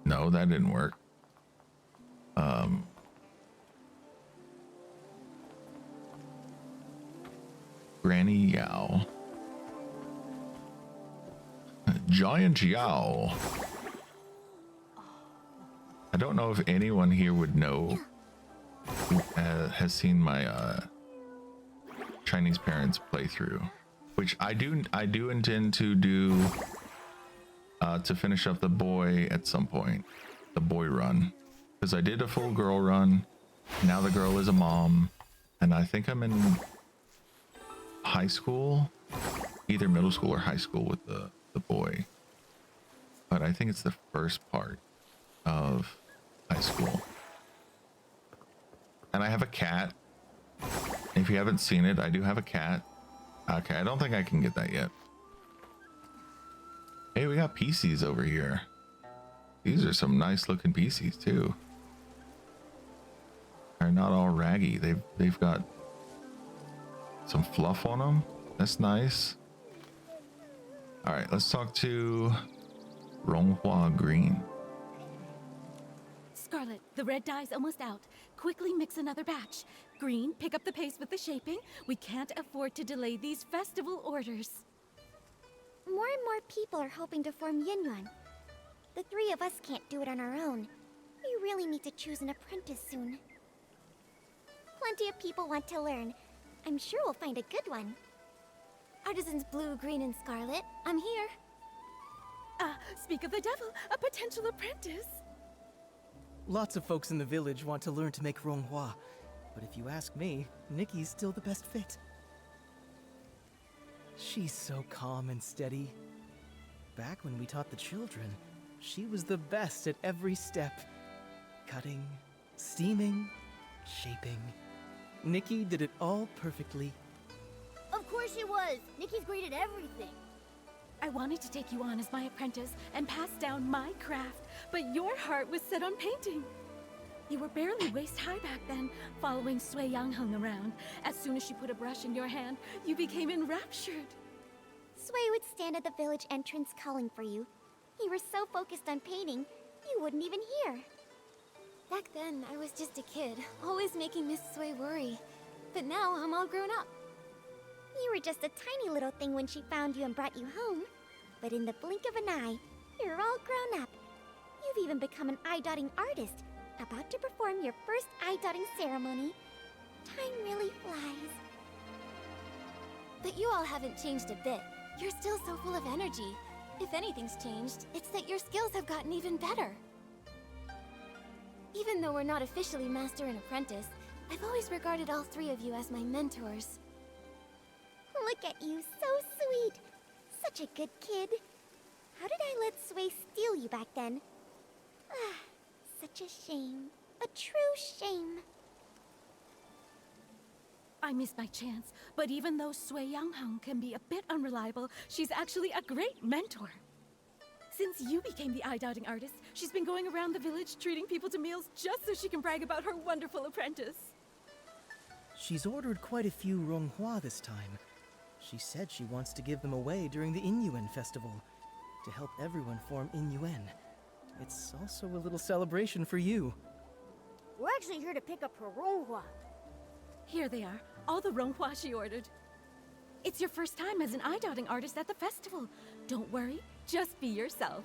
No, that didn't work. Granny Yao. Giant Yao. I don't know if anyone here would know who has seen my Chinese parents playthrough, which I do intend to do to finish up the boy at some point, the boy run, because I did a full girl run. Now the girl is a mom, and I think I'm in high school, either middle school or high school with the boy, but I think it's the first part of high school. And I have a cat. If you haven't seen it, I do have a cat. Okay, I don't think I can get that yet. Hey, we got PCs over here. These are some nice looking PCs too. They're not all raggy. They've got some fluff on them. That's nice. All right, let's talk to Ronghua Green. Scarlet, the red dye's almost out. Quickly mix another batch. Green, pick up the pace with the shaping. We can't afford to delay these festival orders. More and more people are hoping to form Yunyuan. The 3 of us can't do it on our own. We really need to choose an apprentice soon. Plenty of people want to learn. I'm sure we'll find a good one. Artisans Blue, Green, and Scarlet, I'm here. Speak of the devil, a potential apprentice. Lots of folks in the village want to learn to make Ronghua, but if you ask me, Nikki's still the best fit. She's so calm and steady. Back when we taught the children, she was the best at every step. Cutting, steaming, shaping. Nikki did it all perfectly. Of course she was. Nikki's great at everything. I wanted to take you on as my apprentice and pass down my craft, but your heart was set on painting. You were barely waist-high back then, following Sui Yangheng around. As soon as she put a brush in your hand, you became enraptured. Sui would stand at the village entrance calling for you. You were so focused on painting, you wouldn't even hear. Back then, I was just a kid, always making Miss Sui worry. But now, I'm all grown up. You were just a tiny little thing when she found you and brought you home. But in the blink of an eye, you're all grown up. You've even become an eye-dotting artist, about to perform your first eye-dotting ceremony. Time really flies. But you all haven't changed a bit. You're still so full of energy. If anything's changed, it's that your skills have gotten even better. Even though we're not officially master and apprentice, I've always regarded all 3 of you as my mentors. Look at you, so sweet. Such a good kid. How did I let Sui steal you back then? Ah, such a shame. A true shame. I missed my chance, but even though Sui Yangheng can be a bit unreliable, she's actually a great mentor. Since you became the eye-dotting artist, she's been going around the village treating people to meals just so she can brag about her wonderful apprentice. She's ordered quite a few Ronghua this time. She said she wants to give them away during the Inyuan festival to help everyone form Inyuan. It's also a little celebration for you. We're actually here to pick up her Ronghua. Here they are, all the Ronghua she ordered. It's your first time as an eye-dotting artist at the festival. Don't worry, just be yourself.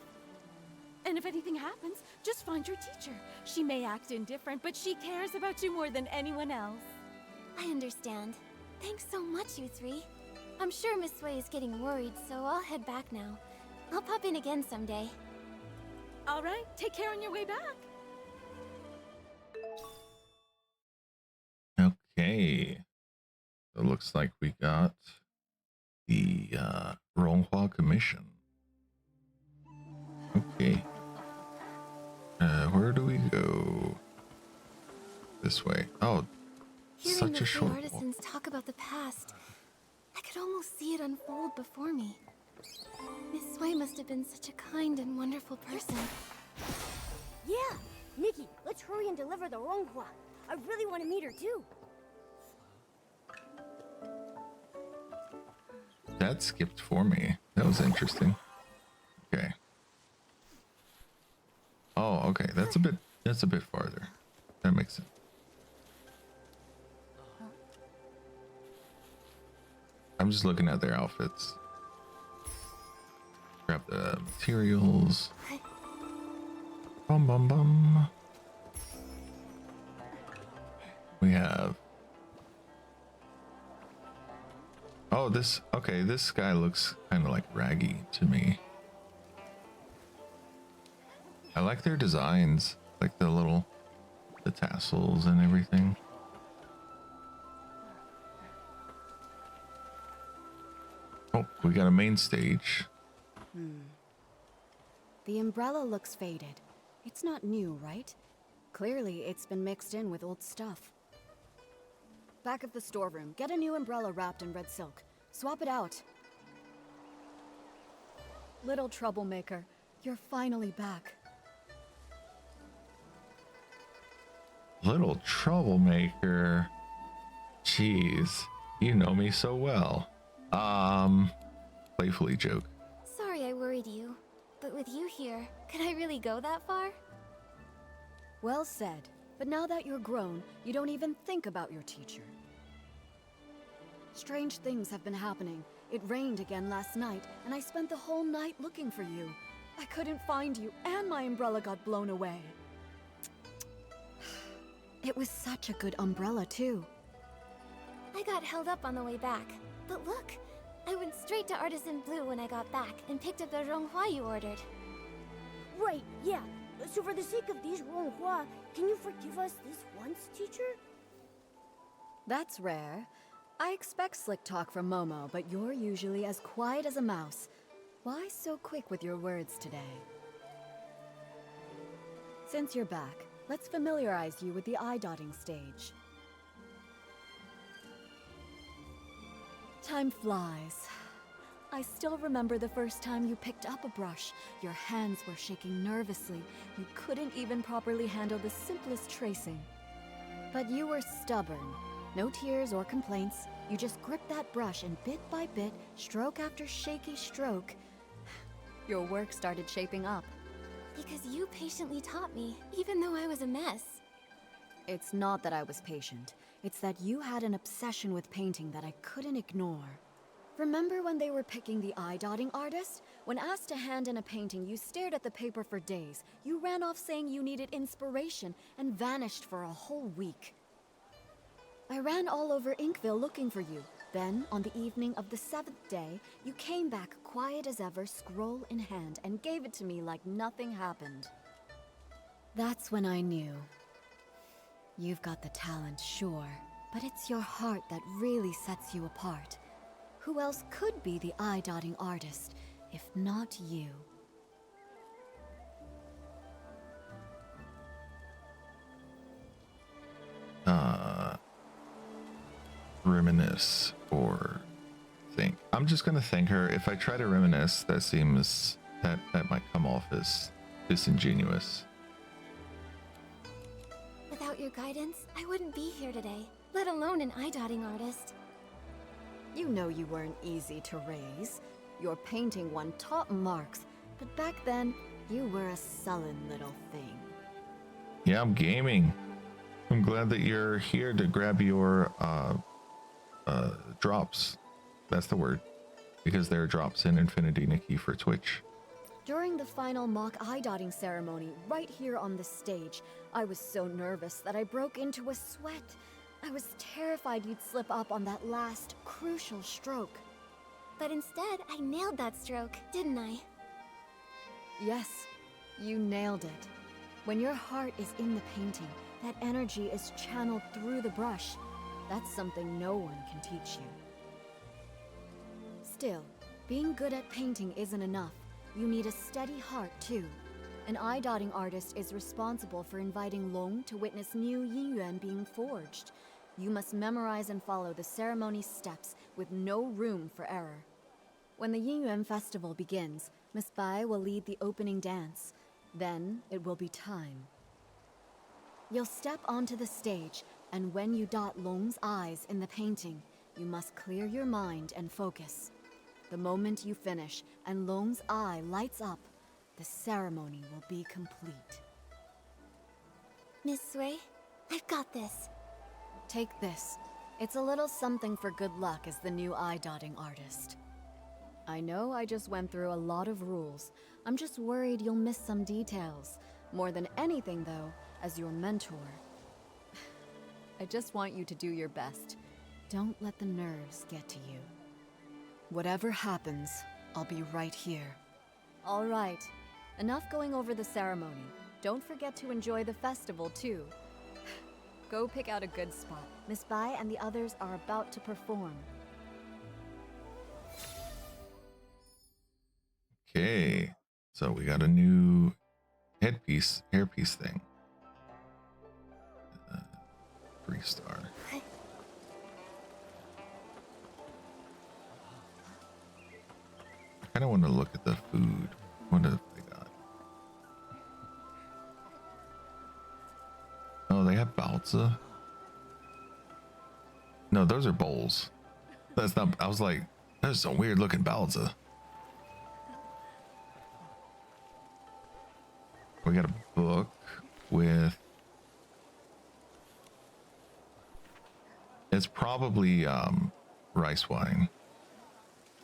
And if anything happens, just find your teacher. She may act indifferent, but she cares about you more than anyone else. I understand. Thanks so much, you three. I'm sure Miss Sui is getting worried, so I'll head back now. I'll pop in again someday. All right, take care on your way back. Okay. So it looks like we got the Ronghua Commission. Okay. Where do we go? This way. Oh, Hearing such the a three short walk. artisans talk about the past, I could almost see it unfold before me. Miss Sui must have been such a kind and wonderful person. Yeah! Nikki, let's hurry and deliver the Ronghua. I really want to meet her too. That skipped for me. That was interesting. Okay. Oh, okay. That's a bit farther. That makes sense. I'm just looking at their outfits. Grab the materials. Bum bum bum. We have. Oh, this. Okay, this guy looks kind of like raggy to me. I like their designs, like the tassels and everything. Oh, we got a main stage. The umbrella looks faded. It's not new, right? Clearly, it's been mixed in with old stuff. Back of the storeroom, get a new umbrella wrapped in red silk. Swap it out. Little troublemaker, you're finally back. Little troublemaker. Jeez, you know me so well. Playfully joke. Sorry I worried you, but with you here, could I really go that far? Well said. But now that you're grown, you don't even think about your teacher. Strange things have been happening. It rained again last night, and I spent the whole night looking for you. I couldn't find you, and my umbrella got blown away. It was such a good umbrella, too. I got held up on the way back, but look! I went straight to Artisan Blue when I got back and picked up the Ronghua you ordered. Right, yeah. So for the sake of these Ronghua, can you forgive us this once, teacher? That's rare. I expect slick talk from Momo, but you're usually as quiet as a mouse. Why so quick with your words today? Since you're back, let's familiarize you with the eye-dotting stage. Time flies. I still remember the first time you picked up a brush. Your hands were shaking nervously. You couldn't even properly handle the simplest tracing. But you were stubborn. No tears or complaints. You just gripped that brush and bit by bit, stroke after shaky stroke, your work started shaping up. Because you patiently taught me, even though I was a mess. It's not that I was patient. It's that you had an obsession with painting that I couldn't ignore. Remember when they were picking the eye-dotting artist? When asked to hand in a painting, you stared at the paper for days. You ran off saying you needed inspiration and vanished for a whole week. I ran all over Inkville looking for you. Then, on the evening of the 7th day, you came back quiet as ever, scroll in hand, and gave it to me like nothing happened. That's when I knew. You've got the talent, sure, but it's your heart that really sets you apart. Who else could be the eye-dotting artist, if not you? Reminisce or think. I'm just gonna thank her. If I try to reminisce, that seems that might come off as disingenuous. Without your guidance, I wouldn't be here today, let alone an eye-dotting artist. You know you weren't easy to raise. Your painting won top marks, but back then, you were a sullen little thing. Yeah, I'm gaming. I'm glad that you're here to grab your drops. That's the word. Because there are drops in Infinity Nikki for Twitch. During the final mock eye dotting ceremony, right here on the stage, I was so nervous that I broke into a sweat. I was terrified you'd slip up on that last, crucial stroke. But instead, I nailed that stroke, didn't I? Yes, you nailed it. When your heart is in the painting, that energy is channeled through the brush. That's something no one can teach you. Still, being good at painting isn't enough. You need a steady heart, too. An eye-dotting artist is responsible for inviting Long to witness new Yinyuan being forged. You must memorize and follow the ceremony's steps with no room for error. When the Yinyuan festival begins, Miss Bai will lead the opening dance. Then it will be time. You'll step onto the stage, and when you dot Long's eyes in the painting, you must clear your mind and focus. The moment you finish and Long's eye lights up, the ceremony will be complete. Miss Sui, I've got this. Take this. It's a little something for good luck as the new eye-dotting artist. I know I just went through a lot of rules. I'm just worried you'll miss some details. More than anything, though, as your mentor. I just want you to do your best. Don't let the nerves get to you. Whatever happens, I'll be right here. All right. Enough going over the ceremony. Don't forget to enjoy the festival, too. Go pick out a good spot. Miss Bai and the others are about to perform. Okay. So we got a new hairpiece thing. 3-star. I kind of want to look at the food. What have they got? Oh, they have baozi. No, those are bowls. That's not. I was like, that's some weird looking baozi. We got a book with. It's probably rice wine.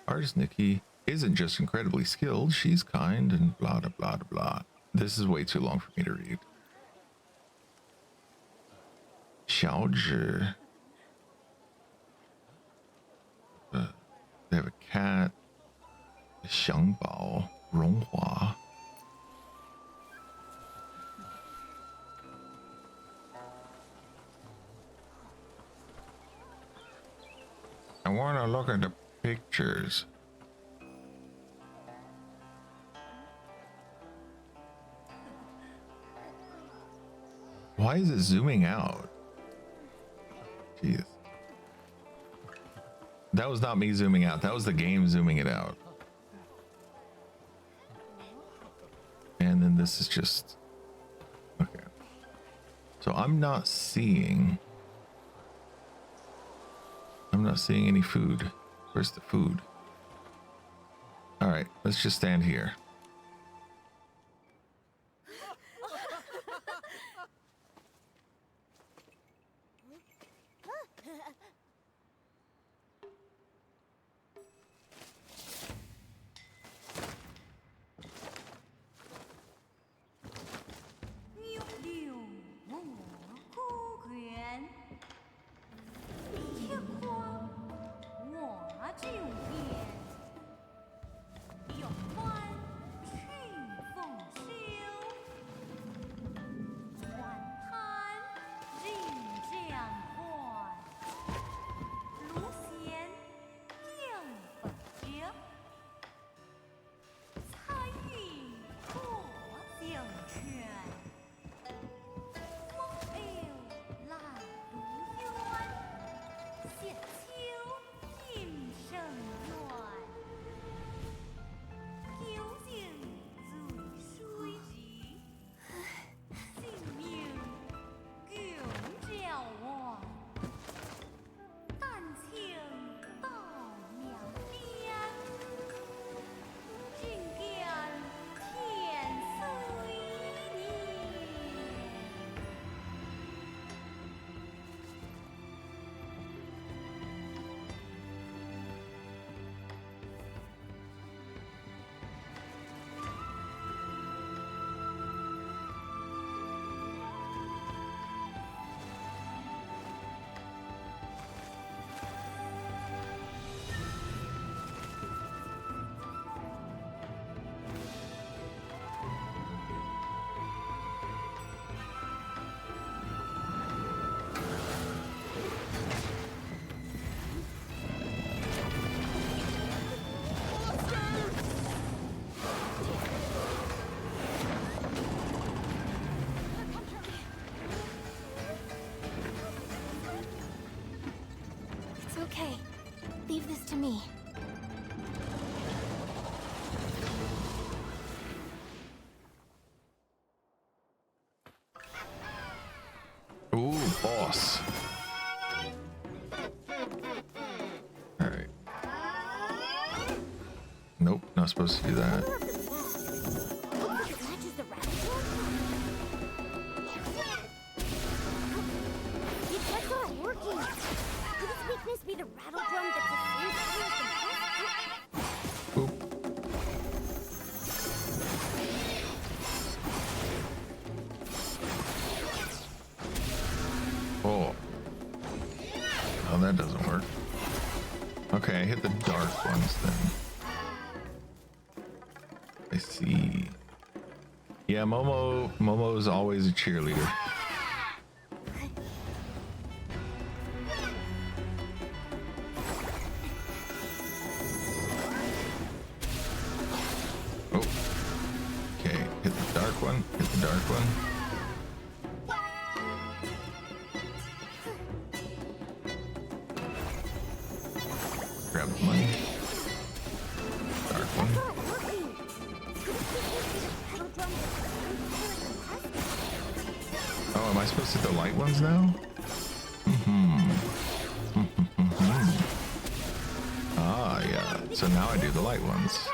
Artist Nikki isn't just incredibly skilled, she's kind and blah blah blah blah. This is way too long for me to read. Xiaozhi. They have a cat. Xiangbao. Ronghua. I want to look at the pictures. Why is it zooming out? Jeez. That was not me zooming out. That was the game zooming it out. And then this is just... Okay. So I'm not seeing any food. Where's the food? All right, let's just stand here. boss. All right. Nope, not supposed to do that. That's not working. Could its weakness be the rattle drum that's the same color as the mask? Oop. Oh. Oh, that doesn't work. Okay, I hit the dark ones then. I see. Yeah, Momo is always a cheerleader. Oh. Okay, hit the dark one, hit the dark one. Grab the money. Dark one. Oh, am I supposed to hit the light ones now? Ah, yeah. So now I do the light ones.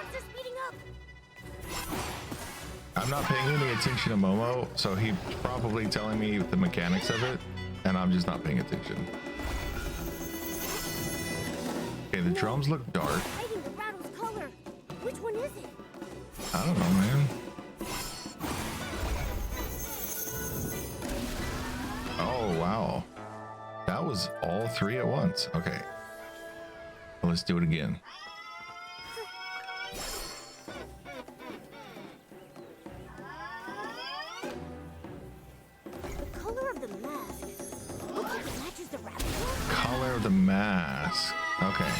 I'm not paying any attention to Momo, so he's probably telling me the mechanics of it, and I'm just not paying attention. Okay, the drums look dark. Hiding the rattle's color. Which one is it? I don't know, man. Oh, wow. That was all three at once. Okay. Well, let's do it again. The color of the mask. Looks like it matches the rattle drum. Color of the mask. Okay.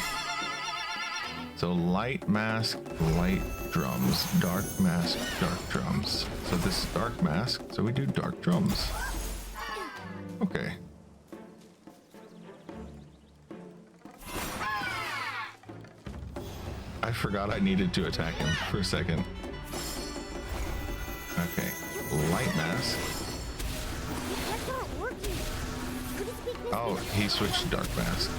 So light mask, light drums. Dark mask, dark drums. So this is dark mask, so we do dark drums. Okay. I forgot I needed to attack him for a second. Okay. Light mask. That's not working. Could its weakness Oh, he switched to dark mask.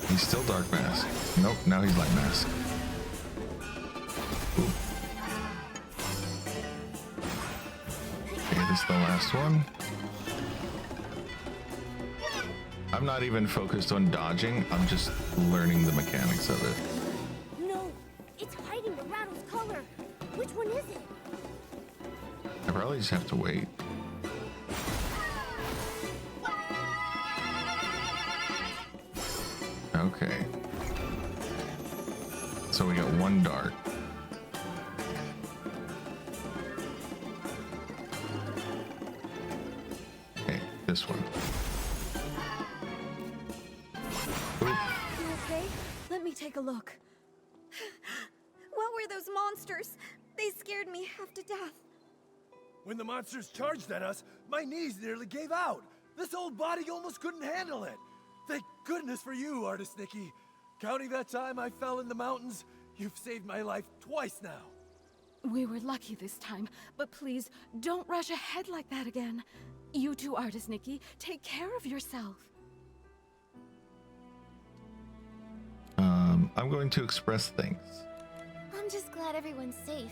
He's still dark mask. Nope, now he's light mask. Ooh. Okay, this is the last one. I'm not even focused on dodging, I'm just learning the mechanics of it. No, it's hiding the rattle's color. Which one is it? I probably just have to wait. Okay. So we got one dark. Okay, this one. Oop. You okay? Let me take a look. What were those monsters? They scared me half to death. When the monsters charged at us, my knees nearly gave out. This old body almost couldn't handle it. Thank goodness for you, Artist Nikki. Counting that time I fell in the mountains, you've saved my life twice now. We were lucky this time, but please don't rush ahead like that again. You too, Artist Nikki. Take care of yourself. I'm going to express thanks. I'm just glad everyone's safe.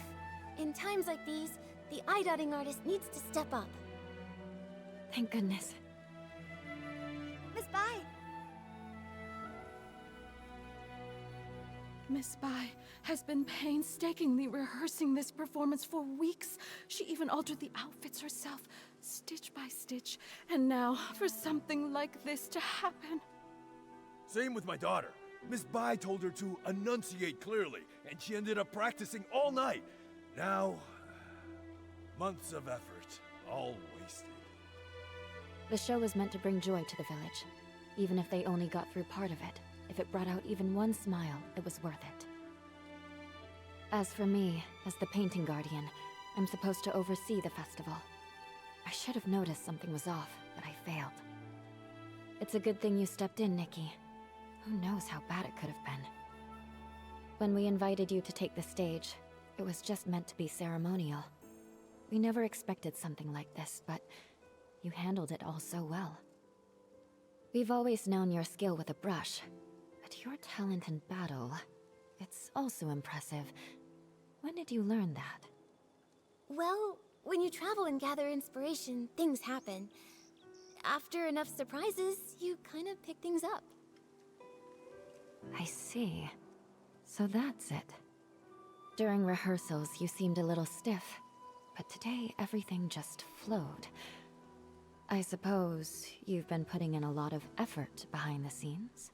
In times like these, the eye-dotting artist needs to step up. Thank goodness. Miss Bai! Miss Bai has been painstakingly rehearsing this performance for weeks. She even altered the outfits herself, stitch by stitch. And now, for something like this to happen. Same with my daughter. Miss Bai told her to enunciate clearly, and she ended up practicing all night. Now, months of effort, all wasted. The show was meant to bring joy to the village. Even if they only got through part of it, if it brought out even one smile, it was worth it. As for me, as the painting guardian, I'm supposed to oversee the festival. I should have noticed something was off, but I failed. It's a good thing you stepped in, Nikki. Who knows how bad it could have been. When we invited you to take the stage, It was just meant to be ceremonial. We never expected something like this, but you handled it all so well. We've always known your skill with a brush, but your talent in battle, it's also impressive. When did you learn that? Well, when you travel and gather inspiration, things happen. After enough surprises, you kind of pick things up. I see. So that's it. During rehearsals, you seemed a little stiff, but today everything just flowed. I suppose you've been putting in a lot of effort behind the scenes?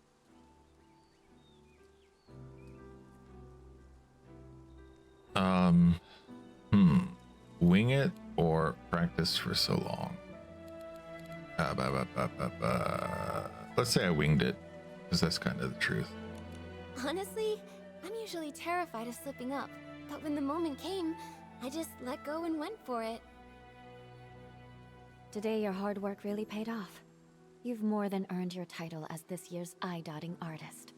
Wing it or practice for so long? Let's say I winged it, because that's kind of the truth. Honestly, I'm usually terrified of slipping up, but when the moment came, I just let go and went for it. Today your hard work really paid off. You've more than earned your title as this year's eye-dotting artist.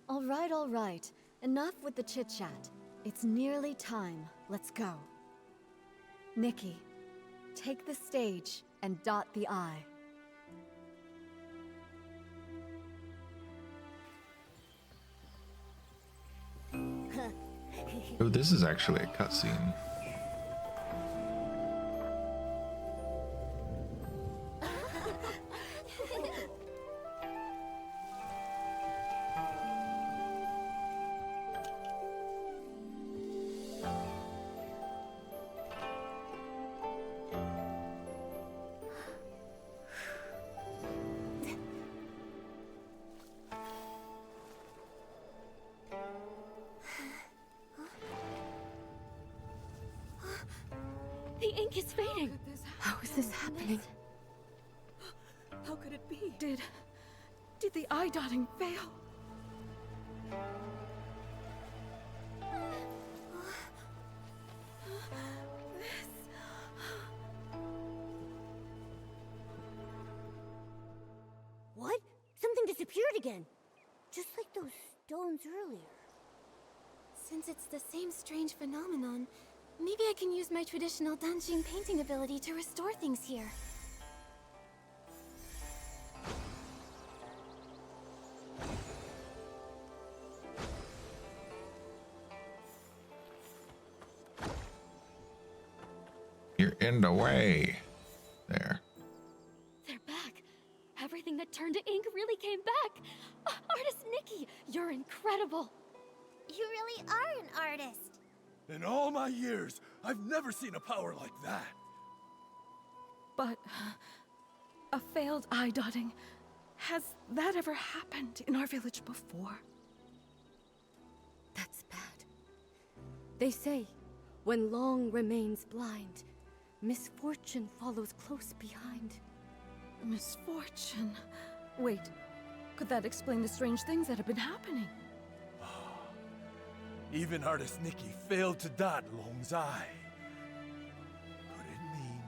All right. Enough with the chit-chat. It's nearly time. Let's go. Nikki, take the stage and dot the I. Oh, this is actually a cutscene. The ink is fading. How is this happening? How could it be? Did the eye dotting fail? What? Something disappeared again. Just like those stones earlier. Since it's the same strange phenomenon, maybe I can use my traditional Danqing painting ability to restore things here. You're in the way. There. They're back. Everything that turned to ink really came back. Artist Nikki, you're incredible. You really are an artist. In all my years, I've never seen a power like that. But a failed eye dotting. Has that ever happened in our village before? That's bad. They say, when long remains blind, misfortune follows close behind. Misfortune. Wait, could that explain the strange things that have been happening? Even artist Nikki failed to dot Long's eye. Could it mean...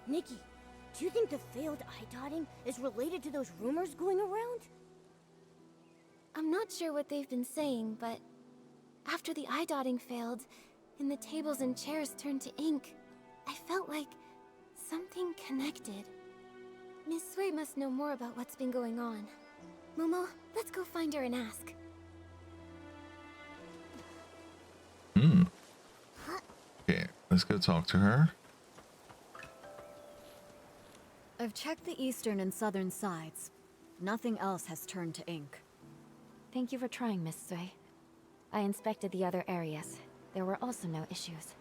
Nikki, do you think the failed eye dotting is related to those rumors going around? I'm not sure what they've been saying, but after the eye dotting failed, and the tables and chairs turned to ink, I felt like something connected. Miss Sui must know more about what's been going on. Momo, let's go find her and ask. Okay, let's go talk to her. I've checked the eastern and southern sides. Nothing else has turned to ink. Thank you for trying, Miss Sui. I inspected the other areas. There were also no issues.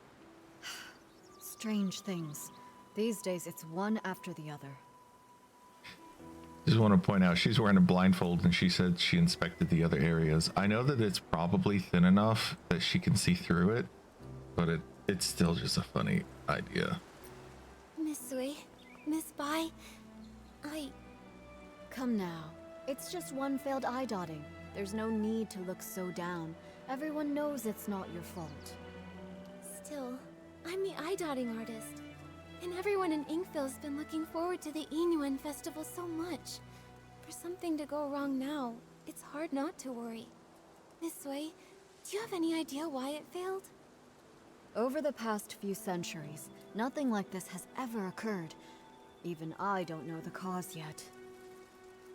Strange things. These days, it's one after the other. Just want to point out, she's wearing a blindfold and she said she inspected the other areas. I know that it's probably thin enough that she can see through it, but it's still just a funny idea. Miss Sui, Miss Bai, Come now. It's just one failed eye dotting. There's no need to look so down. Everyone knows it's not your fault. Still, I'm the eye dotting artist. And everyone in Inkville's been looking forward to the Inuan festival so much. For something to go wrong now, it's hard not to worry. Miss Sui, Do you have any idea why it failed? Over the past few centuries, nothing like this has ever occurred. Even I don't know the cause yet.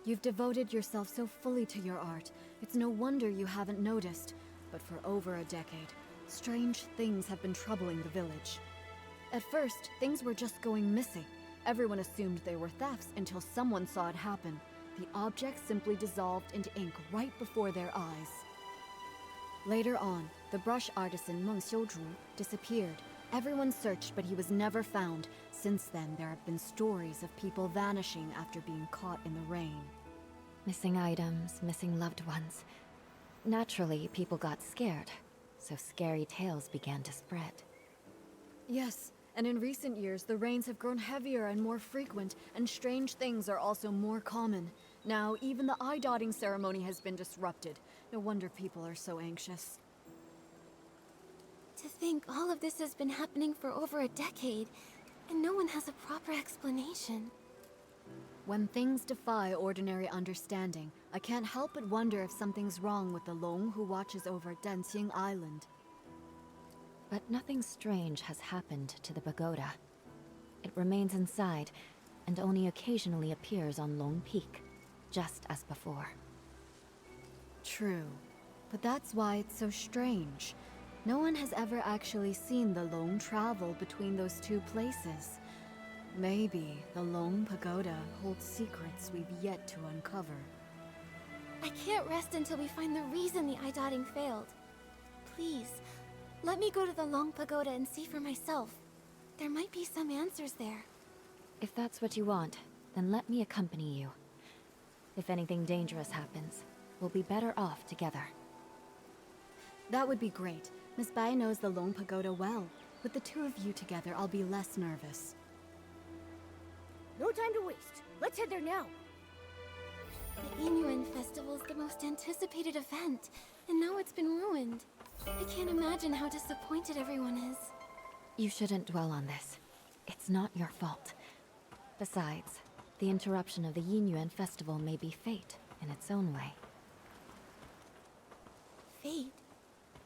You've devoted yourself so fully to your art, it's no wonder you haven't noticed. But for over a decade, strange things have been troubling the village. At first, things were just going missing. Everyone assumed they were thefts until someone saw it happen. The objects simply dissolved into ink right before their eyes. Later on, the brush artisan Meng Xiuzhu disappeared. Everyone searched, but he was never found. Since then, there have been stories of people vanishing after being caught in the rain. Missing items, missing loved ones. Naturally, people got scared, so scary tales began to spread. Yes, and in recent years, the rains have grown heavier and more frequent, and strange things are also more common. Now, even the eye-dotting ceremony has been disrupted. No wonder people are so anxious. To think all of this has been happening for over a decade, and no one has a proper explanation. When things defy ordinary understanding, I can't help but wonder if something's wrong with the Long who watches over Danqing Island. But nothing strange has happened to the pagoda. It remains inside, and only occasionally appears on Long Peak, just as before. True, but that's why it's so strange. No one has ever actually seen the Long travel between those two places. Maybe the Long Pagoda holds secrets we've yet to uncover. I can't rest until we find the reason the eye-dotting failed. Please, let me go to the Long Pagoda and see for myself. There might be some answers there. If that's what you want, then let me accompany you. If anything dangerous happens, we'll be better off together. That would be great. Miss Bai knows the Long Pagoda well. With the two of you together, I'll be less nervous. No time to waste. Let's head there now. The Inyuan Festival's the most anticipated event, and now it's been ruined. I can't imagine how disappointed everyone is. You shouldn't dwell on this. It's not your fault. Besides, the interruption of the Yinyuan Festival may be fate in its own way. Fate?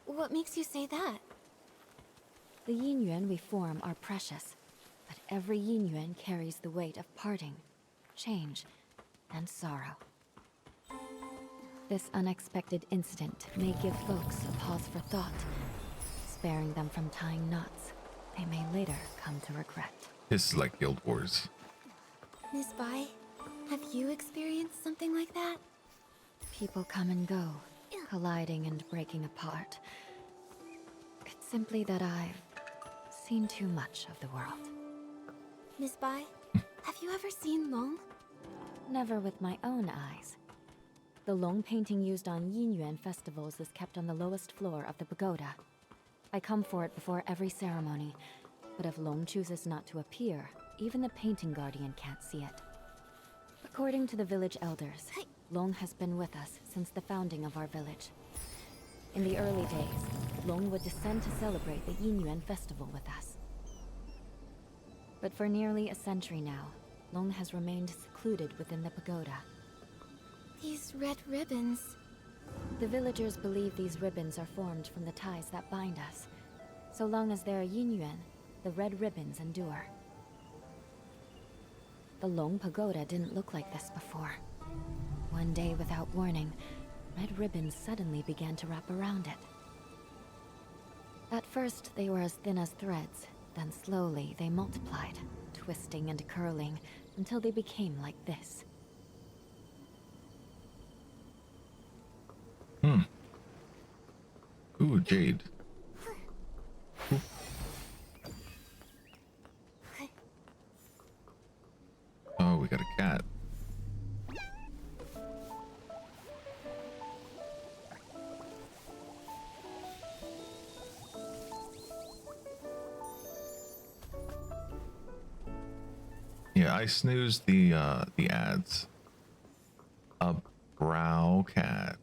What makes you say that? The Yinyuan we form are precious, but every Yinyuan carries the weight of parting, change, and sorrow. This unexpected incident may give folks a pause for thought, sparing them from tying knots they may later come to regret. This is like Guild Wars. Miss Bai, have you experienced something like that? People come and go, colliding and breaking apart. It's simply that I've seen too much of the world. Miss Bai, have you ever seen Long? Never with my own eyes. The Long painting used on Yinyuan festivals is kept on the lowest floor of the pagoda. I come for it before every ceremony, but if Long chooses not to appear, even the painting guardian can't see it. According to the village elders, Long has been with us since the founding of our village. In the early days, Long would descend to celebrate the Yinyuan festival with us. But for nearly a century now, Long has remained secluded within the pagoda. These red ribbons... The villagers believe these ribbons are formed from the ties that bind us. So long as there are Yinyuan, the red ribbons endure. The Long Pagoda didn't look like this before. One day, without warning, red ribbons suddenly began to wrap around it. At first, they were as thin as threads, then slowly they multiplied, twisting and curling, until they became like this. Ooh, jade. Ooh. Oh, we got a cat. Yeah, I snoozed the ads. A brow cat.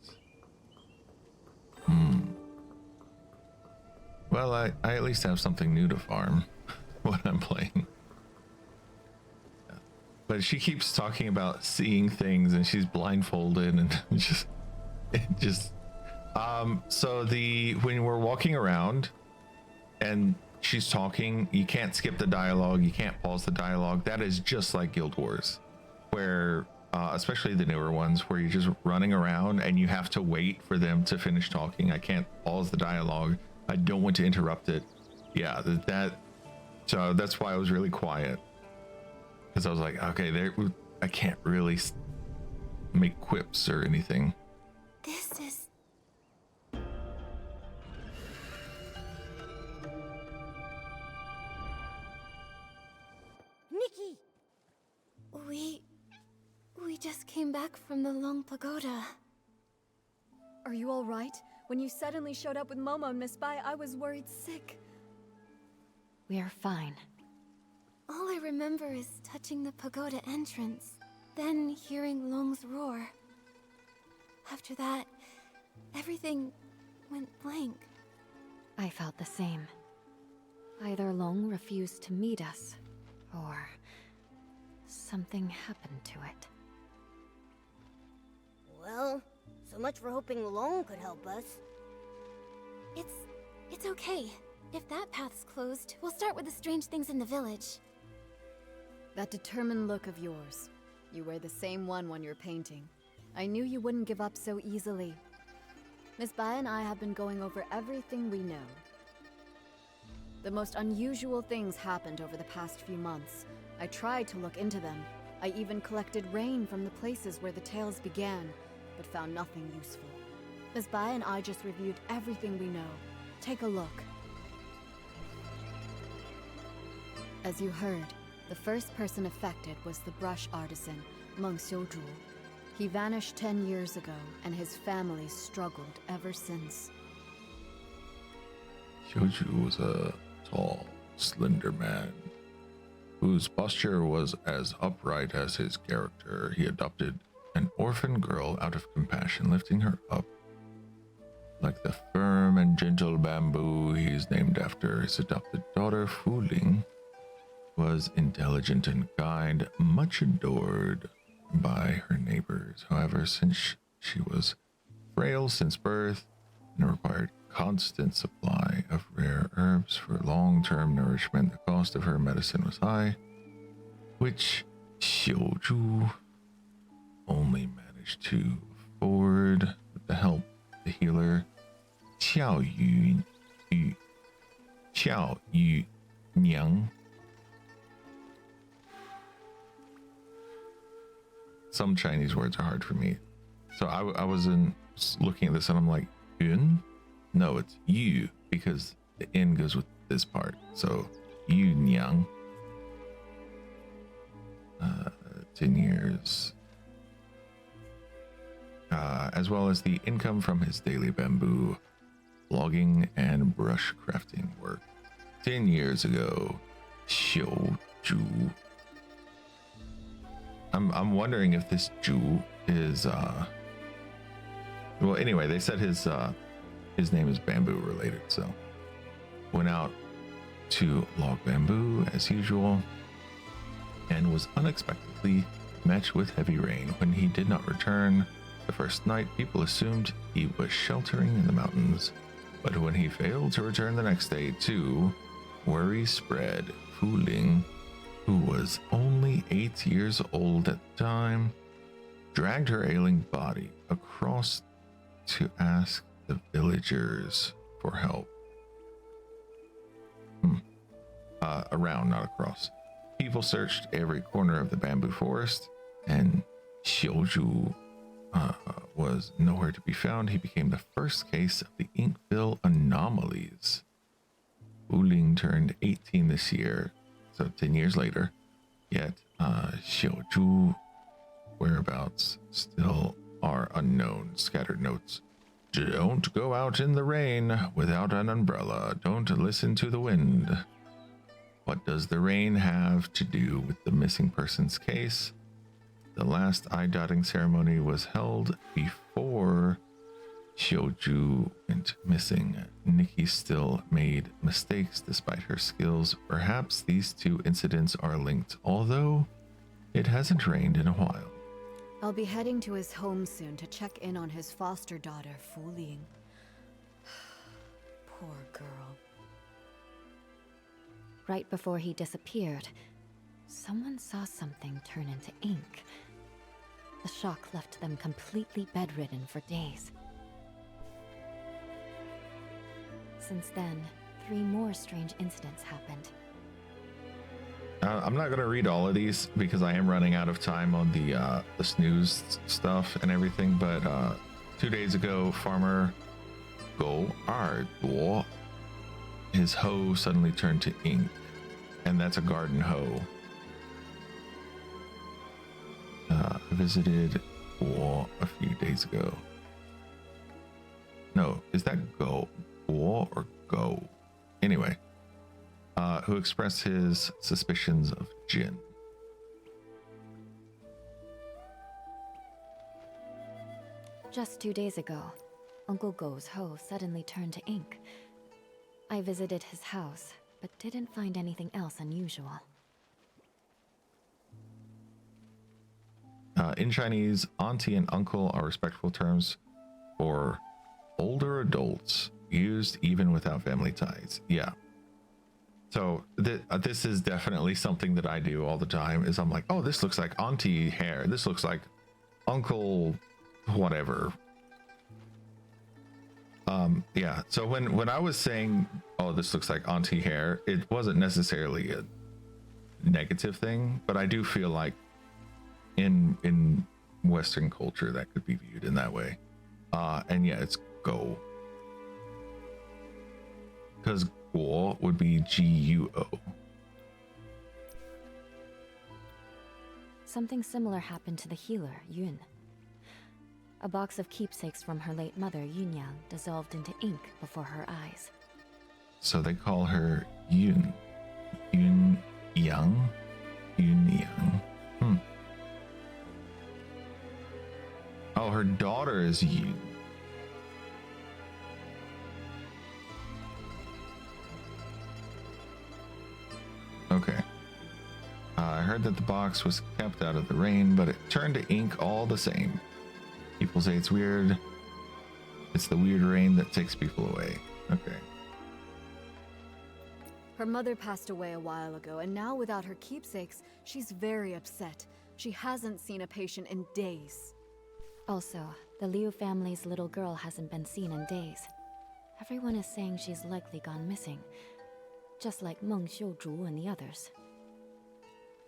Well, I at least have something new to farm when I'm playing. Yeah. But she keeps talking about seeing things and she's blindfolded and So when we're walking around and she's talking, you can't skip the dialogue, you can't pause the dialogue. That is just like Guild Wars, where especially the newer ones, where you're just running around and you have to wait for them to finish talking. I can't pause the dialogue. I don't want to interrupt it. Yeah, so that's why I was really quiet, because I was like, okay, I can't really make quips or anything. This is... Nikki! We just came back from the Long Pagoda. Are you all right? When you suddenly showed up with Momo and Miss Bai, I was worried sick. We are fine. All I remember is touching the pagoda entrance, then hearing Long's roar. After that, everything went blank. I felt the same. Either Long refused to meet us, or something happened to it. Well, so much for hoping Long could help us. It's okay. If that path's closed, we'll start with the strange things in the village. That determined look of yours. You wear the same one when you're painting. I knew you wouldn't give up so easily. Miss Bai and I have been going over everything we know. The most unusual things happened over the past few months. I tried to look into them. I even collected rain from the places where the tales began, but found nothing useful. Miss Bai and I just reviewed everything we know. Take a look. As you heard, the first person affected was the brush artisan, Meng Xiuzhu. He vanished 10 years ago, and his family struggled ever since. Xiuzhu was a tall, slender man whose posture was as upright as his character. He adopted an orphan girl out of compassion, lifting her up. Like the firm and gentle bamboo he's named after, his adopted daughter, Fu Ling, was intelligent and kind, much adored by her neighbors. However, since she was frail since birth and required constant supply of rare herbs for long-term nourishment, the cost of her medicine was high, which Xiuzhu only managed to afford with the help of the healer Qiao Yu Niang. Some Chinese words are hard for me, so I was looking at this and I'm like, Yun? No, it's Yu, because the N goes with this part. So Yu Niang. 10 years. As well as the income from his daily bamboo logging and brush crafting work. 10 years ago, Xiuzhu. I'm wondering if this Zhu is well, anyway, they said his name is bamboo related, so went out to log bamboo as usual and was unexpectedly met with heavy rain. When he did not return the first night, people assumed he was sheltering in the mountains, but when he failed to return the next day too, worry spread. Fu Ling, who was only 8 years old at the time, dragged her ailing body across to ask the villagers for help. Around, not across. People searched every corner of the bamboo forest, and Xiuzhu was nowhere to be found. He became the first case of the Inkville anomalies. Fu Ling turned 18 this year, so 10 years later, yet Xiuzhu whereabouts still are unknown. Scattered notes. Don't go out in the rain without an umbrella. Don't listen to the wind. What does the rain have to do with the missing persons case? The last eye dotting ceremony was held before Xiuzhu went missing. Nikki still made mistakes despite her skills. Perhaps these two incidents are linked, although it hasn't rained in a while. I'll be heading to his home soon to check in on his foster daughter, Fu Ling. Poor girl. Right before he disappeared, someone saw something turn into ink. The shock left them completely bedridden for days. Since then, 3 more strange incidents happened. I'm not gonna read all of these because I am running out of time on the snooze stuff and everything. But 2 days ago, farmer Go AriDulou, his hoe suddenly turned to ink, and that's a garden hoe. I visited Guo a few days ago. No, is that Guo or Go? Anyway, who expressed his suspicions of Jin. Just 2 days ago, Uncle Go's hoe suddenly turned to ink. I visited his house, but didn't find anything else unusual. In Chinese, auntie and uncle are respectful terms for older adults, used even without family ties. Yeah. So this is definitely something that I do all the time. Is I'm like, oh, this looks like auntie hair. This looks like uncle, whatever. Yeah. So when I was saying, oh, this looks like auntie hair, it wasn't necessarily a negative thing, but I do feel like in Western culture that could be viewed in that way. And yeah, it's Go. Because Guo would be Guo. Something similar happened to the healer, Yun. A box of keepsakes from her late mother, Yunyang, dissolved into ink before her eyes. So they call her Yun. Yun Yang? Yun Yang. Oh, her daughter is Yun. Okay. I heard that the box was kept out of the rain, but it turned to ink all the same. People say it's weird. It's the weird rain that takes people away. Okay. Her mother passed away a while ago, and now without her keepsakes, she's very upset. She hasn't seen a patient in days. Also, the Liu family's little girl hasn't been seen in days. Everyone is saying she's likely gone missing, just like Meng Xiuzhu and the others.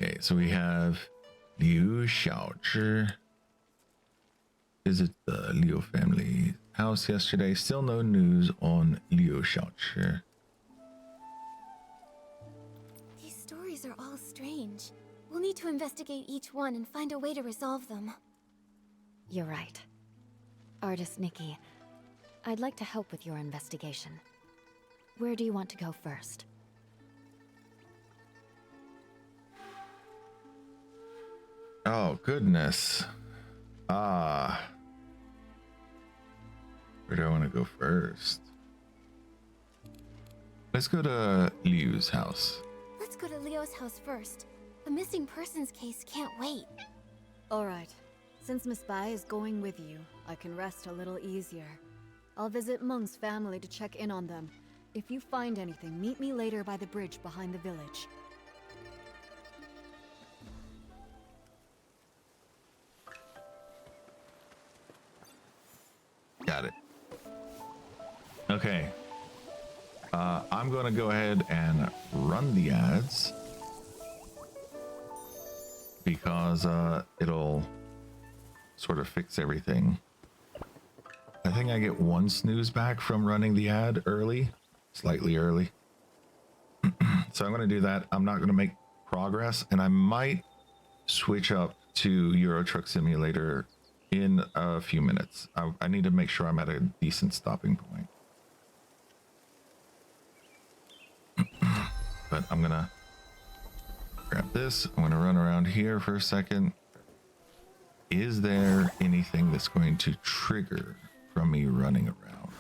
Okay, so we have Liu Xiaozhi visit the Liu family house yesterday. Still no news on Liu Xiaozhi. These stories are all strange. We'll need to investigate each one and find a way to resolve them. You're right. Artist Nikki, I'd like to help with your investigation. Where do you want to go first? Oh, goodness. Where do I want to go first? Let's go to Liu's house. Let's go to Leo's house first. The missing persons case can't wait. Alright. Since Miss Bai is going with you, I can rest a little easier. I'll visit Meng's family to check in on them. If you find anything, meet me later by the bridge behind the village. Got it. Okay. I'm going to go ahead and run the ads because it'll sort of fix everything. I think I get 1 snooze back from running the ad early, slightly early. So I'm going to do that. I'm not going to make progress, and I might switch up to Euro Truck Simulator in a few minutes. I need to make sure I'm at a decent stopping point. But I'm gonna grab this. I'm gonna run around here for a second. Is there anything that's going to trigger from me running around?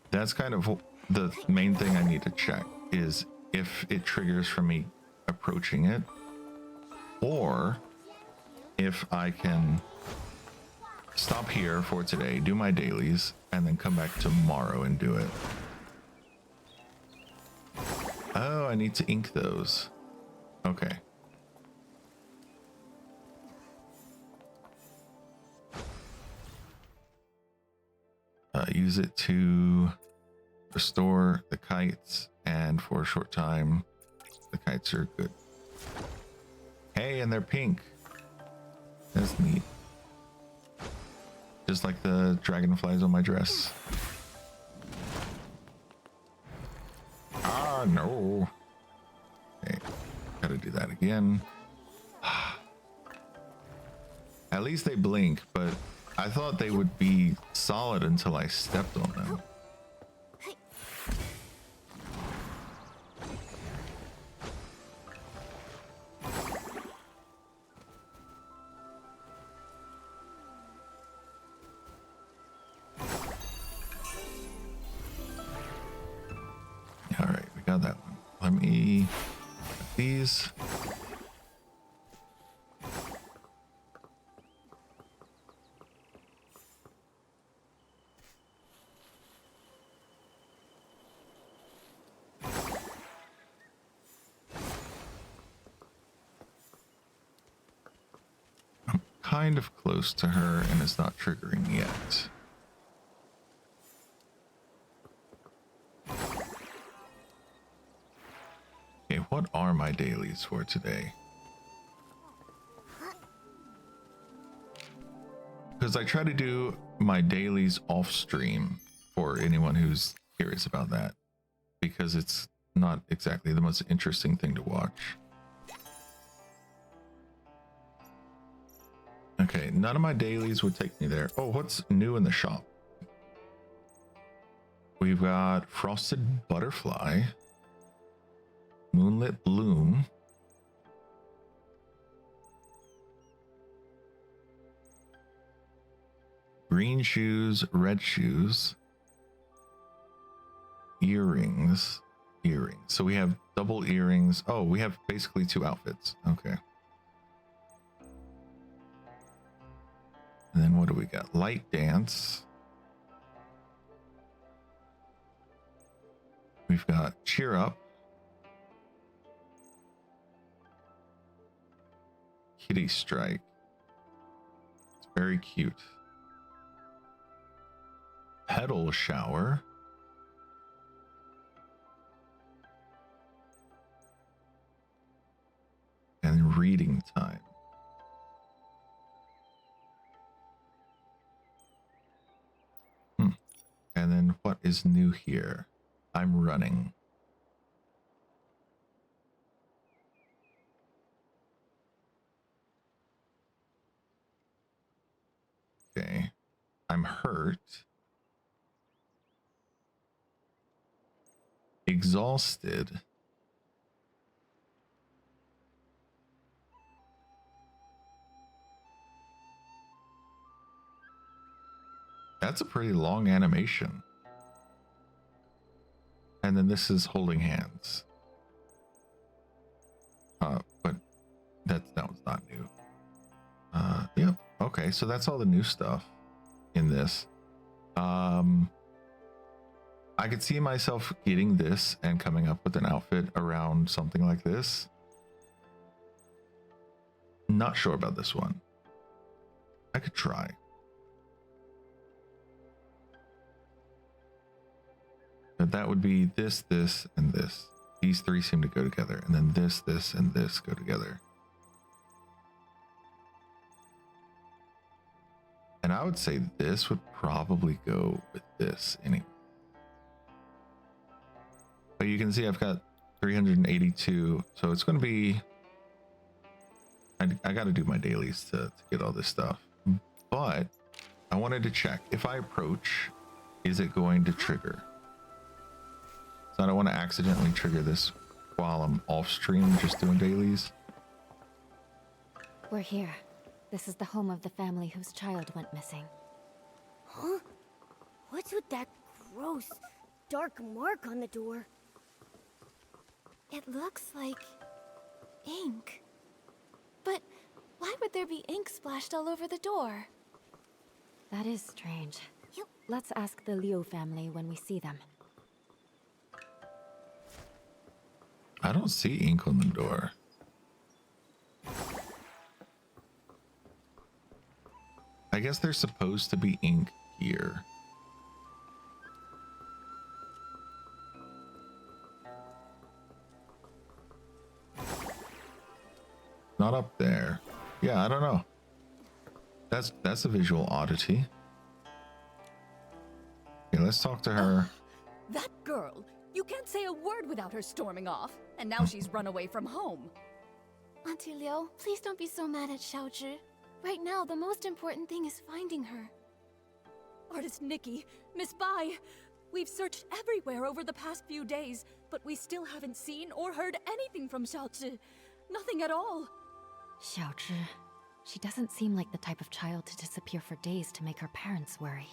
That's kind of the main thing I need to check, is if it triggers from me approaching it, or if I can stop here for today, do my dailies, and then come back tomorrow and do it. Oh, I need to ink those. Okay. Use it to restore the kites, and for a short time, the kites are good. Hey, and they're pink. That's neat. Just like the dragonflies on my dress. Ah, no. Okay, gotta do that again. At least they blink, but I thought they would be solid until I stepped on them. All right, we got that one. Let me get these. Kind of close to her and it's not triggering yet. Okay, what are my dailies for today? Because I try to do my dailies off stream for anyone who's curious about that, because it's not exactly the most interesting thing to watch. Okay, none of my dailies would take me there. Oh, what's new in the shop? We've got Frosted Butterfly, Moonlit Bloom, green shoes, red shoes, earrings. So we have double earrings. Oh, we have basically two outfits. Okay. And then what do we got? Light dance. We've got cheer up. Kitty strike. It's very cute. Petal shower. And reading time. And then what is new here? I'm running. Okay. I'm hurt. Exhausted. That's a pretty long animation. And then this is holding hands. But that was not new. Yep. Okay, so that's all the new stuff in this. I could see myself getting this and coming up with an outfit around something like this. Not sure about this one. I could try. But that would be this, this, and this. These three seem to go together. And then this, this, and this go together. And I would say this would probably go with this anyway. But you can see I've got 382. So it's going to be... I got to do my dailies to get all this stuff. But I wanted to check. If I approach, is it going to trigger? So I don't want to accidentally trigger this while I'm off stream just doing dailies. We're here. This is the home of the family whose child went missing. Huh? What's with that gross, dark mark on the door? It looks like ink. But why would there be ink splashed all over the door? That is strange. Let's ask the Liu family when we see them. I don't see ink on the door. I guess there's supposed to be ink here. Not up there. Yeah, I don't know. That's a visual oddity. Okay, let's talk to her. That girl! You can't say a word without her storming off, and now she's run away from home. Auntie Liu, please don't be so mad at Xiaozhi. Right now, the most important thing is finding her. Artist Nikki, Miss Bai, we've searched everywhere over the past few days, but we still haven't seen or heard anything from Xiaozhi. Nothing at all. Xiaozhi. She doesn't seem like the type of child to disappear for days to make her parents worry.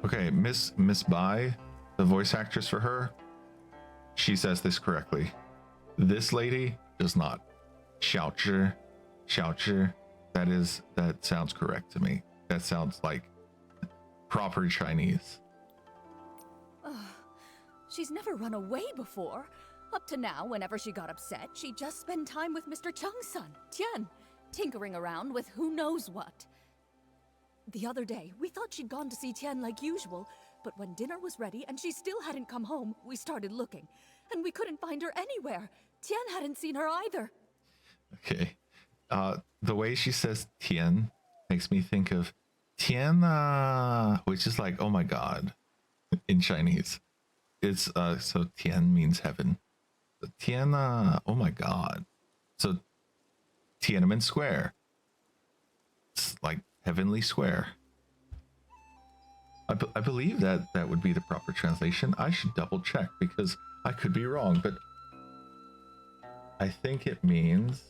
Okay, Miss Bai, the voice actress for her, she says this correctly. This lady does not. Xiaozhi, that sounds correct to me. That sounds like proper Chinese. She's never run away before. Up to now, whenever she got upset, she'd just spend time with Mr. Cheng's son, Tian, tinkering around with who knows what. The other day, we thought she'd gone to see Tian like usual, but when dinner was ready and she still hadn't come home, we started looking, and we couldn't find her anywhere. Tian hadn't seen her either. Okay. The way she says Tian makes me think of Tian, which is like, oh my god, in Chinese. It's, so Tian means heaven. Tian, oh my god. So Tiananmen Square. It's like Heavenly Square. I believe that would be the proper translation. I should double check because I could be wrong, but I think it means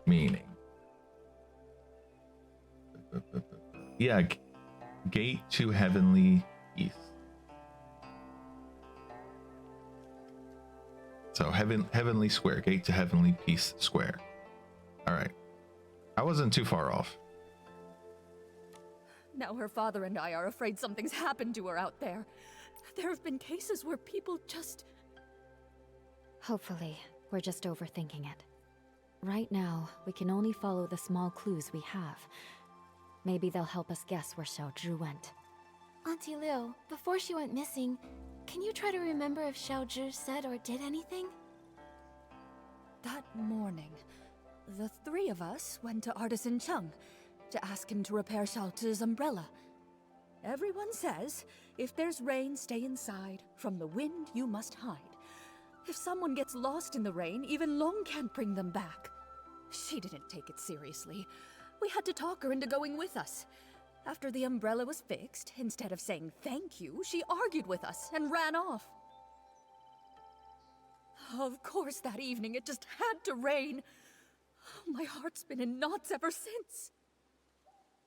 meaning. Yeah, gate to heavenly peace. So heavenly square, gate to heavenly peace square. All right, I wasn't too far off. Now her father and I are afraid something's happened to her out there. There have been cases where people just... Hopefully, we're just overthinking it. Right now, we can only follow the small clues we have. Maybe they'll help us guess where Xiaozhi went. Auntie Liu, before she went missing, can you try to remember if Xiaozhi said or did anything? That morning, the three of us went to Artisan Cheng to ask him to repair Xiaozhi's umbrella. Everyone says, if there's rain, stay inside. From the wind, you must hide. If someone gets lost in the rain, even Long can't bring them back. She didn't take it seriously. We had to talk her into going with us. After the umbrella was fixed, instead of saying thank you, she argued with us and ran off. Of course, that evening it just had to rain. My heart's been in knots ever since.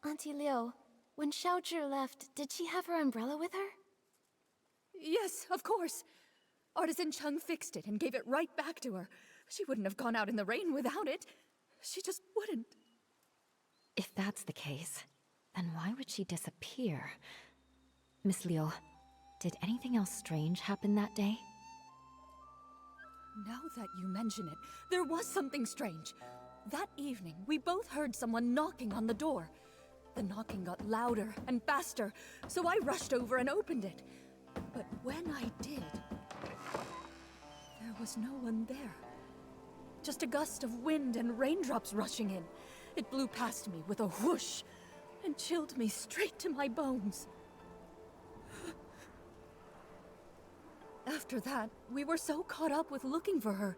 Auntie Liu, when Xiaozhi left, did she have her umbrella with her? Yes, of course. Artisan Cheng fixed it and gave it right back to her. She wouldn't have gone out in the rain without it. She just wouldn't. If that's the case, then why would she disappear? Miss Liu, did anything else strange happen that day? Now that you mention it, there was something strange. That evening, we both heard someone knocking on the door. The knocking got louder and faster, so I rushed over and opened it. But when I did, there was no one there. Just a gust of wind and raindrops rushing in. It blew past me with a whoosh and chilled me straight to my bones. After that, we were so caught up with looking for her,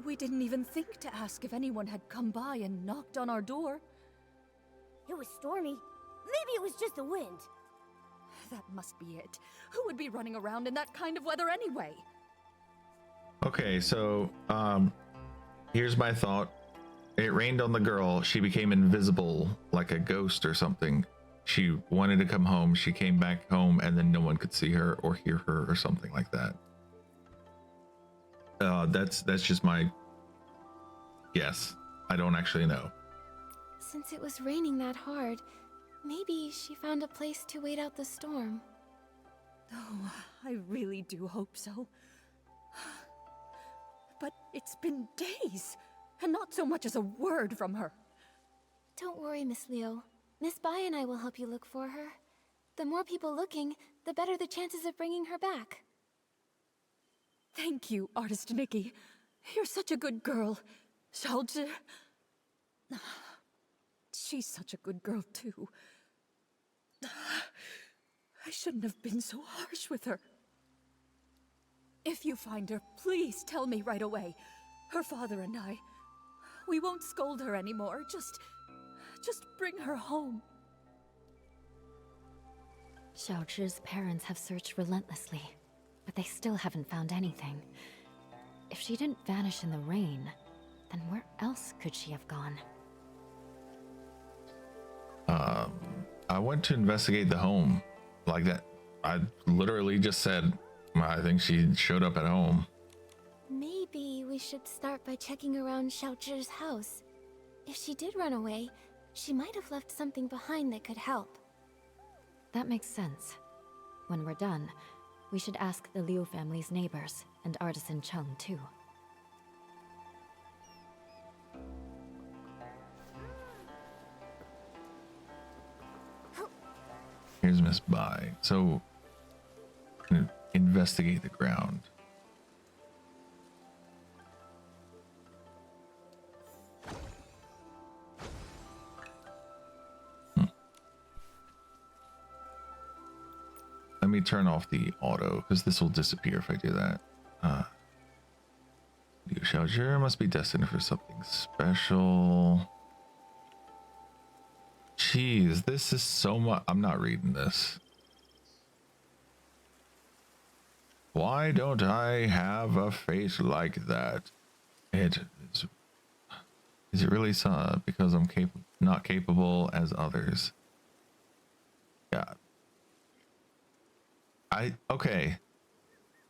we didn't even think to ask if anyone had come by and knocked on our door. It was stormy. Maybe it was just the wind. That must be it. Who would be running around in that kind of weather anyway? Okay, so here's my thought. It rained on the girl. She became invisible like a ghost or something. She wanted to come home. She came back home and then no one could see her or hear her or something like that. That's just my guess. I don't actually know. Since it was raining that hard, maybe she found a place to wait out the storm. Oh, I really do hope so. But it's been days, and not so much as a word from her. Don't worry, Miss Leo. Miss Bai and I will help you look for her. The more people looking, the better the chances of bringing her back. Thank you, Artist Nikki. You're such a good girl. Xiaozhi... She's such a good girl, too. I shouldn't have been so harsh with her. If you find her, please tell me right away. Her father and I... We won't scold her anymore. Just bring her home. Xiaozhi's parents have searched relentlessly, but they still haven't found anything. If she didn't vanish in the rain, then where else could she have gone? I went to investigate the home like that. I literally just said, I think she showed up at home. Maybe we should start by checking around Xiaozhi's house. If she did run away, she might have left something behind that could help. That makes sense. When we're done, we should ask the Liu family's neighbors and artisan Cheng too. Here's Miss Bai. So, investigate the ground. Let me turn off the auto, because this will disappear if I do that. Liu Xiaozhi must be destined for something special. Jeez, this is so much. I'm not reading this. Why don't I have a face like that? Is it really because I'm not capable as others? Yeah. Okay.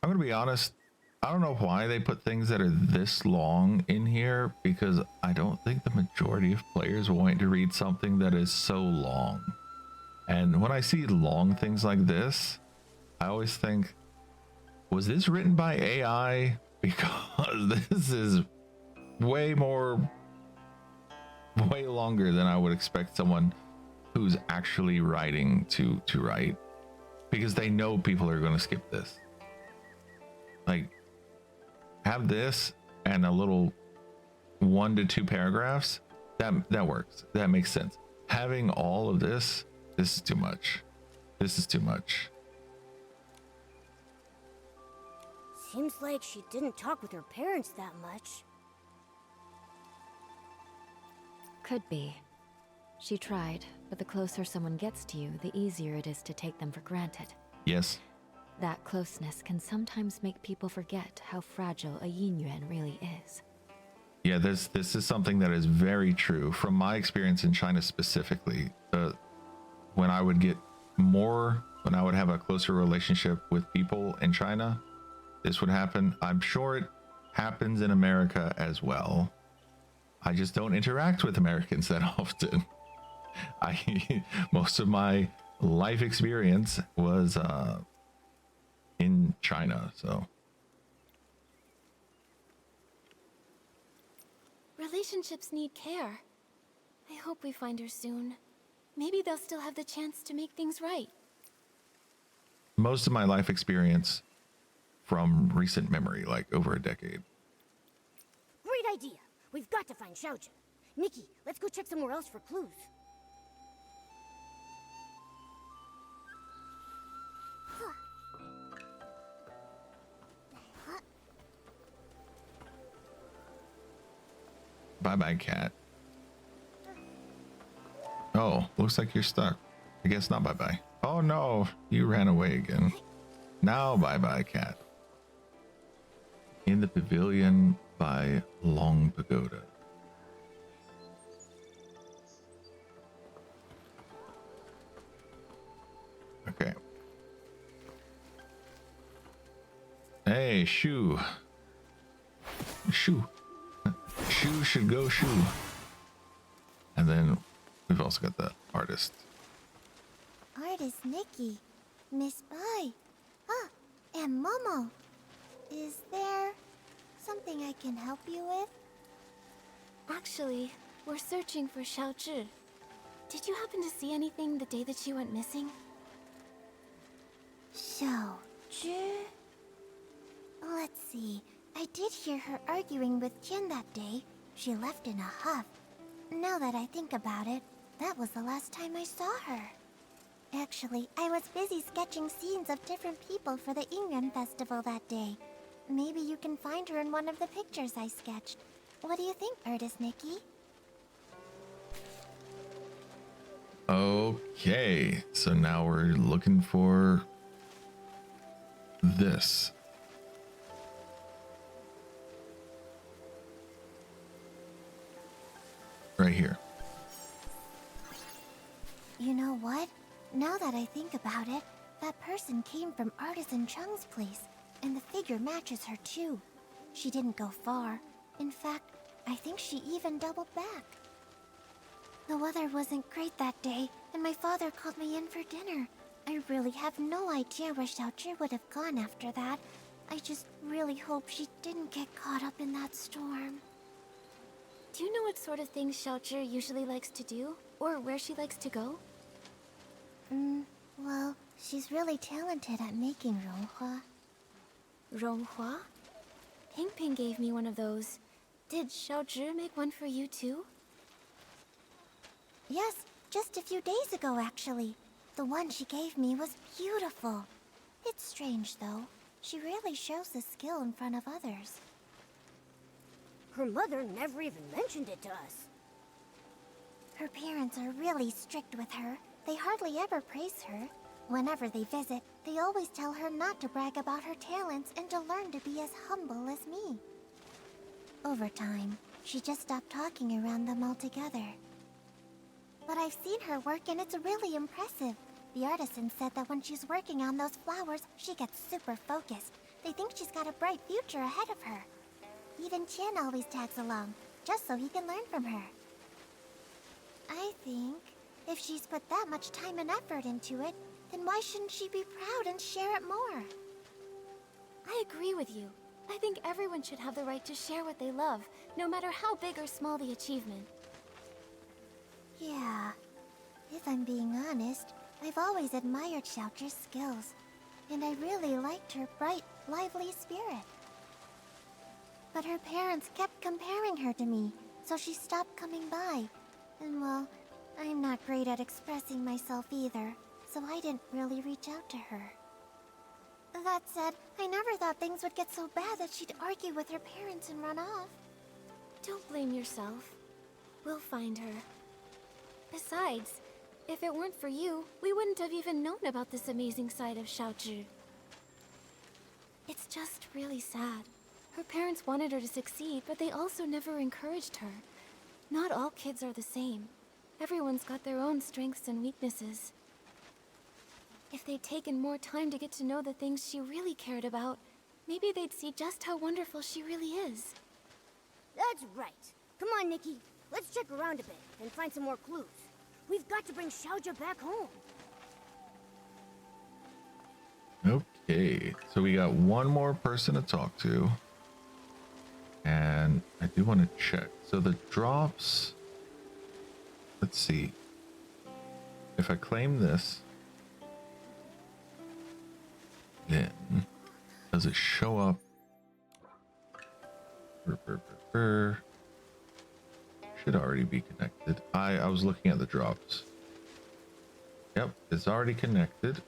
I'm gonna be honest. I don't know why they put things that are this long in here, because I don't think the majority of players want to read something that is so long. And when I see long things like this, I always think, was this written by AI? Because this is way longer than I would expect someone who's actually writing to write, because they know people are going to skip this. Like, have this and a little 1 to 2 paragraphs, that works. That makes sense. Having all of this is too much. This is too much. Seems like she didn't talk with her parents that much. Could be. She tried, but the closer someone gets to you, the easier it is to take them for granted. Yes. That closeness can sometimes make people forget how fragile a yin yuan really is. Yeah, this is something that is very true from my experience in China specifically. When I would have a closer relationship with people in China, this would happen. I'm sure it happens in America as well. I just don't interact with Americans that often. Most of my life experience was in China, so. Relationships need care. I hope we find her soon. Maybe they'll still have the chance to make things right. Most of my life experience from recent memory, like over a decade. Great idea. We've got to find Xiaozhi. Nikki, let's go check somewhere else for clues. Bye-bye, cat. Oh, looks like you're stuck. I guess not bye-bye. Oh no, you ran away again. Now bye-bye, cat. In the pavilion by Long Pagoda. Okay. Hey, Shu. Shu. Shu should go Shu. And then also got the artist. Artist Nikki, Miss Bai, ah, and Momo. Is there something I can help you with? Actually, we're searching for Xiaozhi. Did you happen to see anything the day that she went missing? Xiaozhi? Let's see. I did hear her arguing with Qian that day. She left in a huff. Now that I think about it, that was the last time I saw her. Actually, I was busy sketching scenes of different people for the Yingren festival that day. Maybe you can find her in one of the pictures I sketched. What do you think, Artist Nikki? Okay, so now we're looking for this. Right here. You know what? Now that I think about it, that person came from Artisan Chung's place, and the figure matches her too. She didn't go far. In fact, I think she even doubled back. The weather wasn't great that day, and my father called me in for dinner. I really have no idea where Xiaozhi would have gone after that. I just really hope she didn't get caught up in that storm. Do you know what sort of things Xiaozhi usually likes to do? Or where she likes to go? Well, she's really talented at making ronghua. Ronghua? Ping Ping gave me one of those. Did Xiaozhi make one for you too? Yes, just a few days ago actually. The one she gave me was beautiful. It's strange though. She rarely shows this skill in front of others. Her mother never even mentioned it to us. Her parents are really strict with her. They hardly ever praise her. Whenever they visit, they always tell her not to brag about her talents and to learn to be as humble as me. Over time, she just stopped talking around them altogether. But I've seen her work and it's really impressive. The artisan said that when she's working on those flowers, she gets super focused. They think she's got a bright future ahead of her. Even Qian always tags along, just so he can learn from her. I think if she's put that much time and effort into it, then why shouldn't she be proud and share it more? I agree with you. I think everyone should have the right to share what they love, no matter how big or small the achievement. Yeah, if I'm being honest, I've always admired Xiaozhi's skills, and I really liked her bright, lively spirit. But her parents kept comparing her to me, so she stopped coming by. And well, I'm not great at expressing myself either, so I didn't really reach out to her. That said, I never thought things would get so bad that she'd argue with her parents and run off. Don't blame yourself. We'll find her. Besides, if it weren't for you, we wouldn't have even known about this amazing side of Xiaozhi. It's just really sad. Her parents wanted her to succeed, but they also never encouraged her. Not all kids are the same. Everyone's got their own strengths and weaknesses. If they'd taken more time to get to know the things she really cared about, maybe they'd see just how wonderful she really is. That's right. Come on, Nikki. Let's check around a bit and find some more clues. We've got to bring Xiaozhi back home. Okay, so we got one more person to talk to. And I do want to check. So the drops, let's see. If I claim this, then does it show up? Should already be connected. I was looking at the drops. Yep, it's already connected.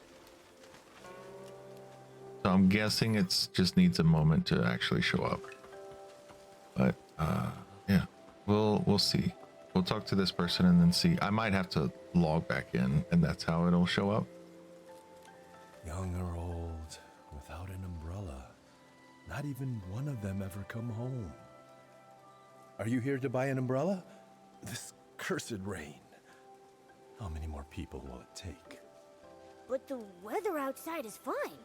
So I'm guessing it's just needs a moment to actually show up. But yeah, we'll see. We'll talk to this person and then see. I might have to log back in, and that's how it'll show up. Young or old, without an umbrella. Not even one of them ever come home. Are you here to buy an umbrella? This cursed rain. How many more people will it take? But the weather outside is fine.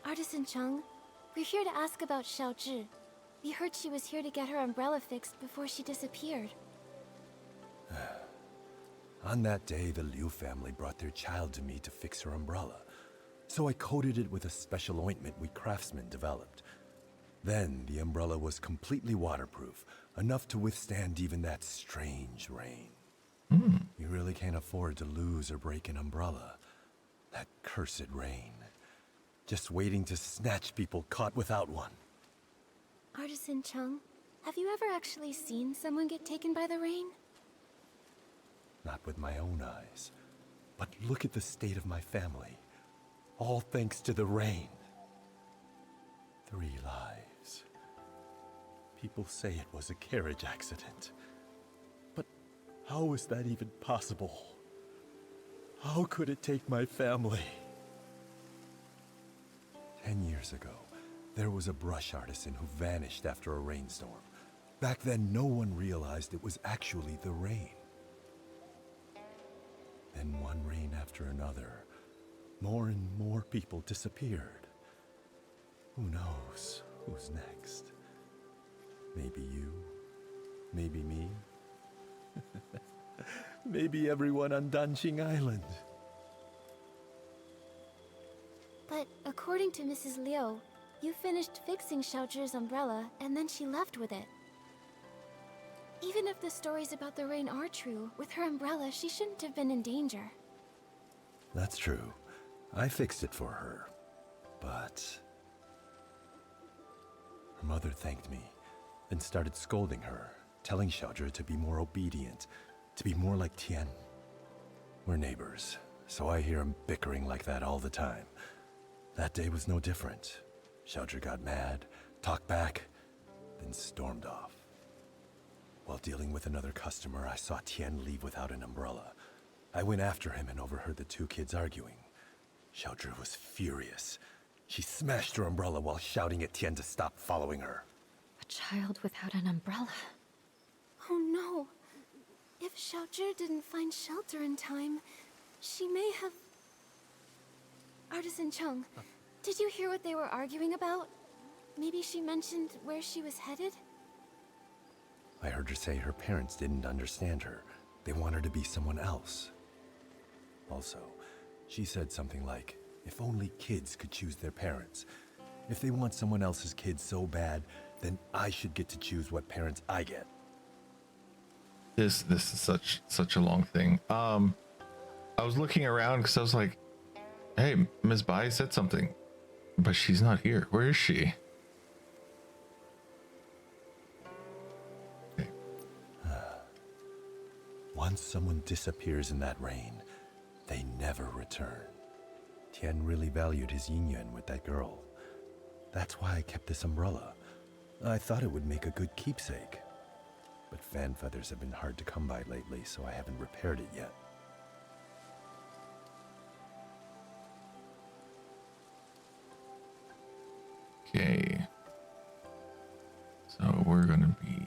Artisan Chung, we're here to ask about Xiaozhi. We heard she was here to get her umbrella fixed before she disappeared. On that day, the Liu family brought their child to me to fix her umbrella. So I coated it with a special ointment we craftsmen developed. Then the umbrella was completely waterproof, enough to withstand even that strange rain. You really can't afford to lose or break an umbrella. That cursed rain. Just waiting to snatch people caught without one. Artisan Chung, have you ever actually seen someone get taken by the rain? Not with my own eyes. But look at the state of my family. All thanks to the rain. 3 lives. People say it was a carriage accident. But how is that even possible? How could it take my family? 10 years ago, there was a brush artisan who vanished after a rainstorm. Back then, no one realized it was actually the rain. Then one rain after another, more and more people disappeared. Who knows who's next? Maybe you, maybe me, maybe everyone on Danqing Island. But according to Mrs. Liu, you finished fixing Xiaozhi's umbrella and then she left with it. Even if the stories about the rain are true, with her umbrella, she shouldn't have been in danger. That's true. I fixed it for her. But her mother thanked me and started scolding her, telling Xiaozhi to be more obedient, to be more like Tian. We're neighbors, so I hear him bickering like that all the time. That day was no different. Xiaozhi got mad, talked back, then stormed off. While dealing with another customer, I saw Tian leave without an umbrella. I went after him and overheard the 2 kids arguing. Xiaozhi was furious. She smashed her umbrella while shouting at Tian to stop following her. A child without an umbrella. Oh no. If Xiaozhi didn't find shelter in time, she may have... Artisan Chung, did you hear what they were arguing about? Maybe she mentioned where she was headed? I heard her say her parents didn't understand her. They want her to be someone else. Also, she said something like, if only kids could choose their parents. If they want someone else's kid so bad, then I should get to choose what parents I get. This is such a long thing. I was looking around because I was like, hey, Ms. Bai said something, but she's not here. Where is she? Okay. Once someone disappears in that rain, they never return. Tian really valued his yin-yuan with that girl. That's why I kept this umbrella. I thought it would make a good keepsake. But fan feathers have been hard to come by lately, so I haven't repaired it yet. Okay. So we're gonna be...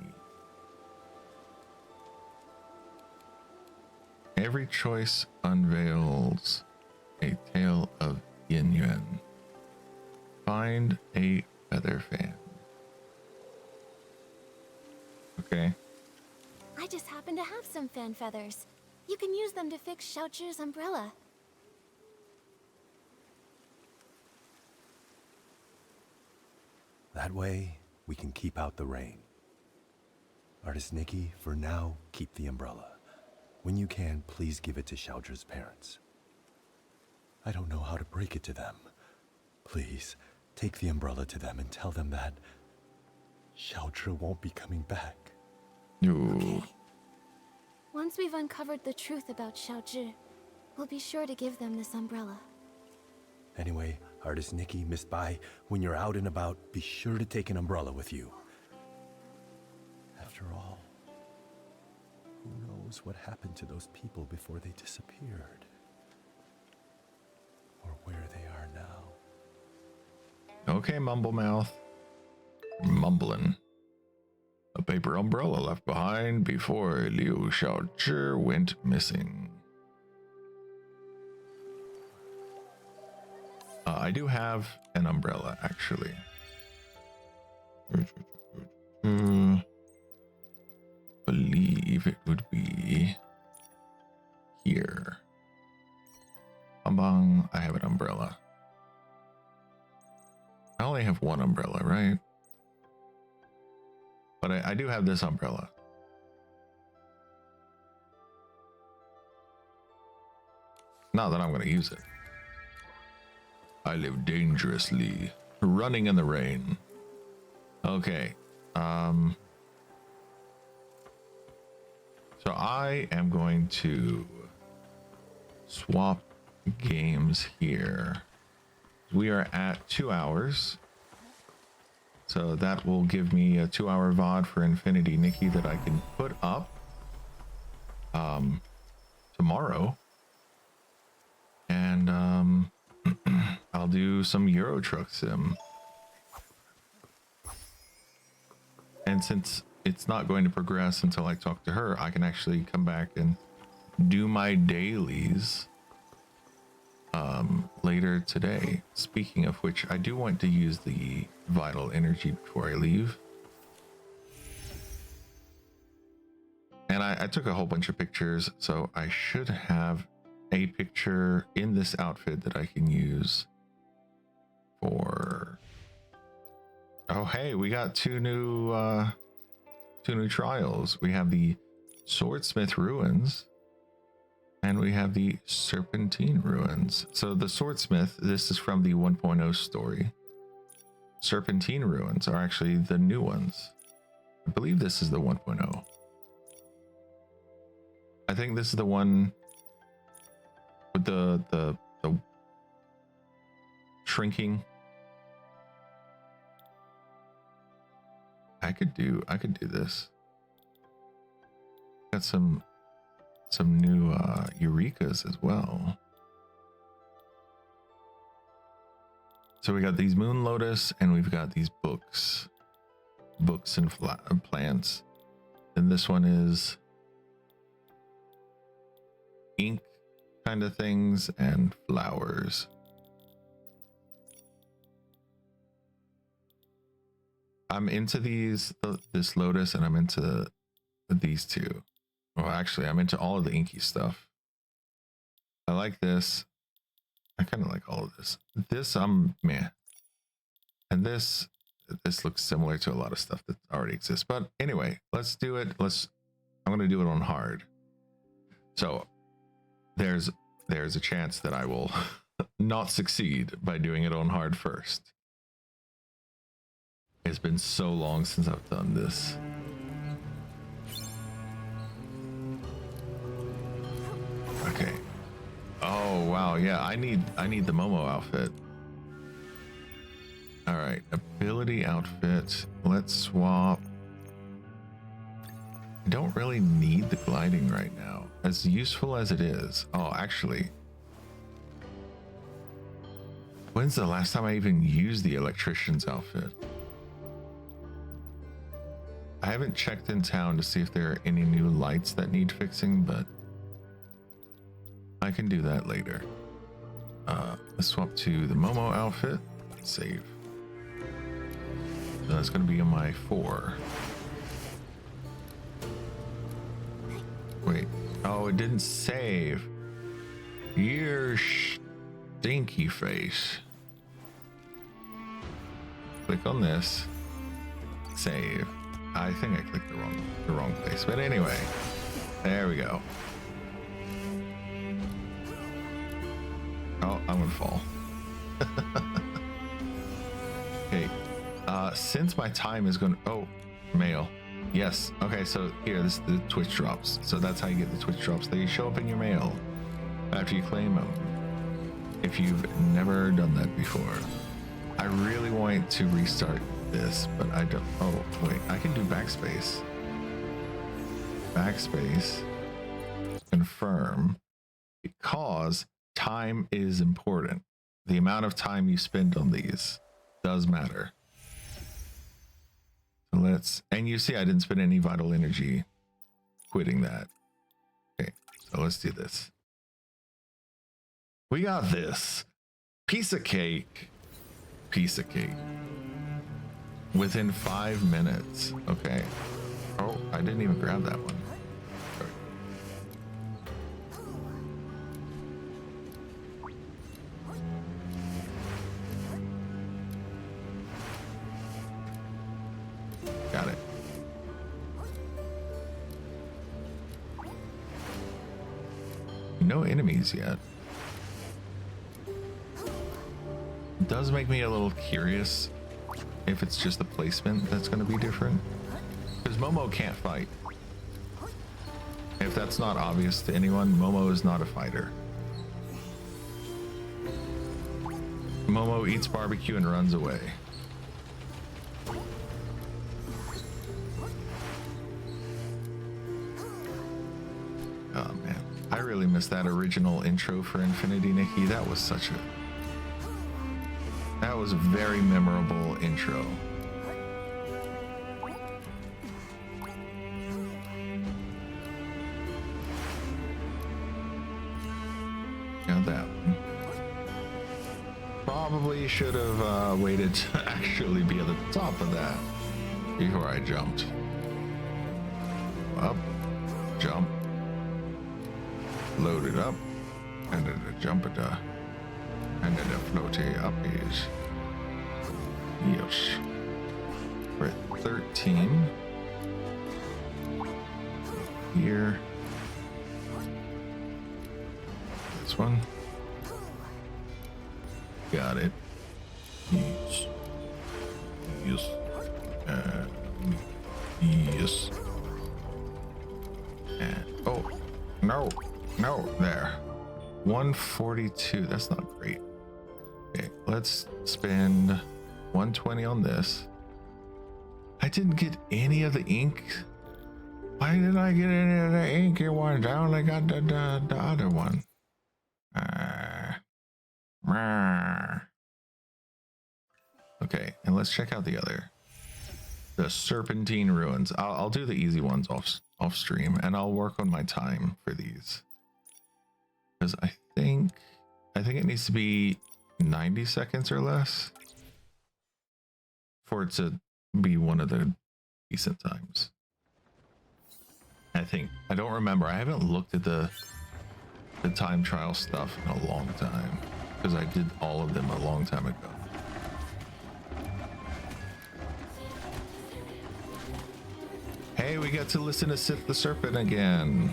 Every choice unveils a tale of yin yuan. Find a feather fan. Okay. I just happen to have some fan feathers. You can use them to fix Xiaozhi's umbrella. That way, we can keep out the rain. Artist Nikki, for now, keep the umbrella. When you can, please give it to Xiaozhi's parents. I don't know how to break it to them. Please, take the umbrella to them and tell them that Xiaozhi won't be coming back. Ooh. Once we've uncovered the truth about Xiaozhi, we'll be sure to give them this umbrella. Anyway, Artist Nikki, Miss Bai, when you're out and about, be sure to take an umbrella with you. After all, who knows what happened to those people before they disappeared? Or where they are now. Okay, mumble mouth. Mumbling. A paper umbrella left behind before Liu Xiaozhi went missing. I do have an umbrella, actually. Believe it would be here. Bang, I have an umbrella. I only have one umbrella, right? But I do have this umbrella. Not that I'm going to use it. I live dangerously, running in the rain. Okay. So I am going to swap games here. We are at 2 hours. So that will give me a 2-hour VOD for Infinity Nikki that I can put up tomorrow. And I'll do some Euro Truck Sim. And since it's not going to progress until I talk to her, I can actually come back and do my dailies later today. Speaking of which, I do want to use the vital energy before I leave. And I took a whole bunch of pictures, so I should have a picture in this outfit that I can use for... Oh, hey, we got two new trials. We have the Swordsmith Ruins and we have the Serpentine Ruins. So the Swordsmith, this is from the 1.0 story. Serpentine Ruins are actually the new ones. I believe this is the 1.0. I think this is the one with the shrinking. I could do this. Got some new Eurekas as well. So we got these Moon Lotus and we've got these books and plants. And this one is ink kind of things and flowers. I'm into this lotus, and I'm into these two. Well, actually, I'm into all of the inky stuff. I like this. I kind of like all of this. This, meh. And this looks similar to a lot of stuff that already exists. But anyway, let's do it. I'm going to do it on hard. So there's a chance that I will not succeed by doing it on hard first. It's been so long since I've done this. Okay. Oh wow, yeah, I need the Momo outfit. All right, ability outfit. Let's swap. I don't really need the gliding right now, as useful as it is. Oh, actually, when's the last time I even used the electrician's outfit? I haven't checked in town to see if there are any new lights that need fixing, but I can do that later. Let's swap to the Momo outfit. Save. So that's going to be on my 4. Wait. Oh, it didn't save. Your stinky face. Click on this. Save. I think I clicked the wrong place, but anyway, there we go. Oh, I'm gonna fall. Okay, since my time is going, oh, mail. Yes. Okay, so here, this is the Twitch drops. So that's how you get the Twitch drops. They show up in your mail after you claim them. If you've never done that before, I really want to restart this, but I don't. Oh wait, I can do backspace. Backspace. Confirm, because time is important. The amount of time you spend on these does matter. So and you see I didn't spend any vital energy quitting that. Okay, so let's do this. We got this. Piece of cake. Piece of cake. Within 5 minutes. Okay. Oh, I didn't even grab that one. no enemies yet. It does make me a little curious if it's just the placement that's going to be different. Because Momo can't fight. If that's not obvious to anyone, Momo is not a fighter. Momo eats barbecue and runs away. Oh man, I really miss that original intro for Infinity, Nikki. That was a very memorable intro. Got that one. Probably should have waited to actually be at the top of that before I jumped. Up, jump, load it up, and then the jump it up, and then the floaty up is. Yes. We're at 13. Here. This one. Got it. Yes. Yes. Yes. And oh, no, there. 142. That's not great. Okay, let's spend 120 on this. I didn't get any of the ink. Why didn't I get any of the inky ones? I only got the other one. Okay, and let's check out the Serpentine Ruins. I'll do the easy ones off stream, and I'll work on my time for these, because I think it needs to be 90 seconds or less for it to be one of the decent times. I don't remember. I haven't looked at the time trial stuff in a long time, because I did all of them a long time ago. Hey, we get to listen to Sith the Serpent again.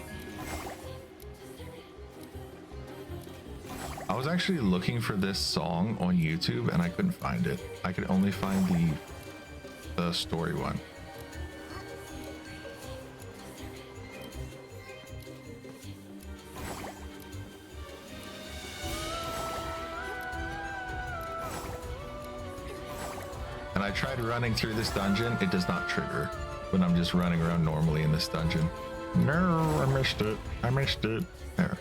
I was actually looking for this song on YouTube and I couldn't find it. I could only find the story one. And I tried running through this dungeon. It does not trigger when I'm just running around normally in this dungeon. No, I missed it. There.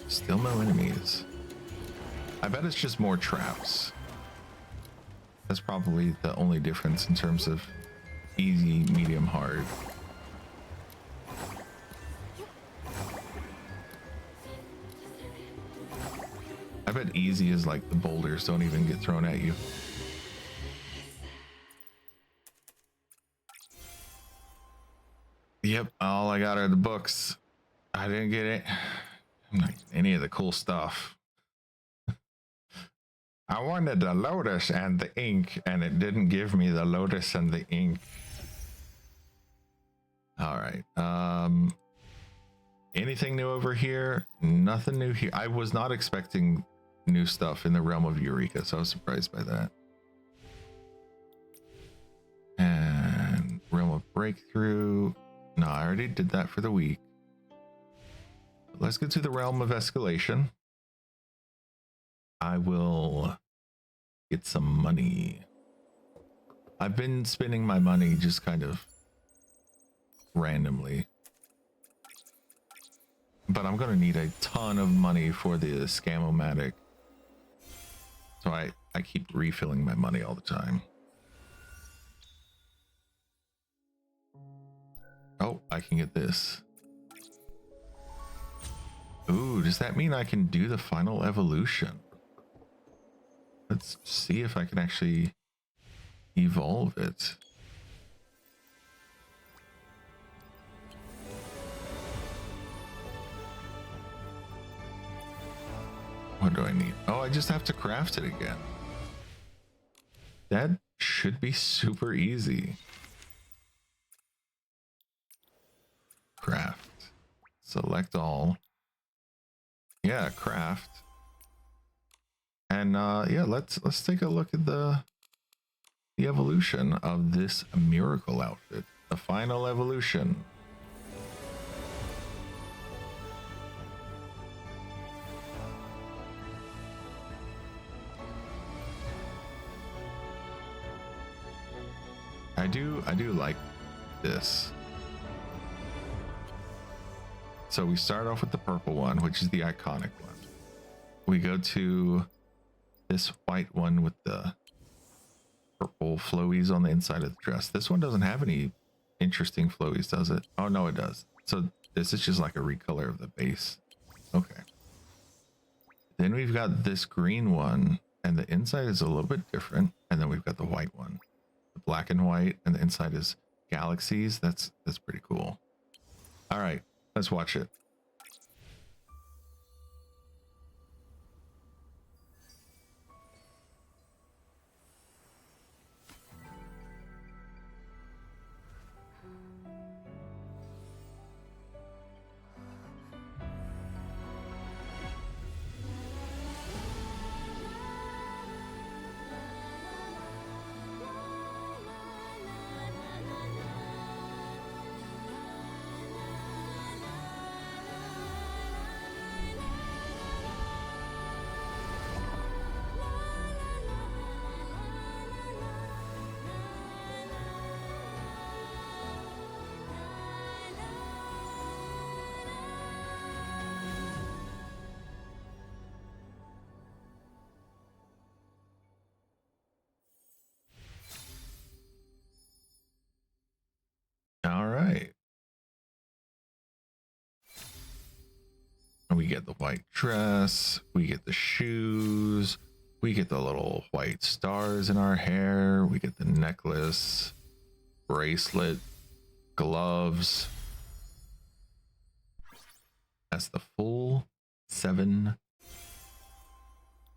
Still no enemies. I bet it's just more traps. That's probably the only difference in terms of easy, medium, hard. I bet easy is like the boulders don't even get thrown at you. Yep, all I got are the books. I didn't get it. I'm not getting any of the cool stuff. I wanted the lotus and the ink, and it didn't give me the lotus and the ink. All right. Anything new over here? Nothing new here. I was not expecting new stuff in the realm of Eureka, so I was surprised by that. And realm of breakthrough. No, I already did that for the week. Let's get to the realm of escalation. I will get some money. I've been spending my money just kind of randomly. But I'm going to need a ton of money for the Scam-O-Matic. So I keep refilling my money all the time. Oh, I can get this. Ooh, does that mean I can do the final evolution? Let's see if I can actually evolve it. What do I need? Oh, I just have to craft it again. That should be super easy. Craft. Select all. Yeah, craft. And yeah, let's take a look at the evolution of this miracle outfit. The final evolution. I do like this. So we start off with the purple one, which is the iconic one. We go to this white one with the purple flowies on the inside of the dress. This one doesn't have any interesting flowies, does it? Oh no, it does. So this is just like a recolor of the base. Okay. Then we've got this green one, and the inside is a little bit different. And then we've got the white one, the black and white, and the inside is galaxies. That's pretty cool. All right, let's watch it. All right. We get the white dress, we get the shoes, we get the little white stars in our hair, we get the necklace, bracelet, gloves. That's the full 7.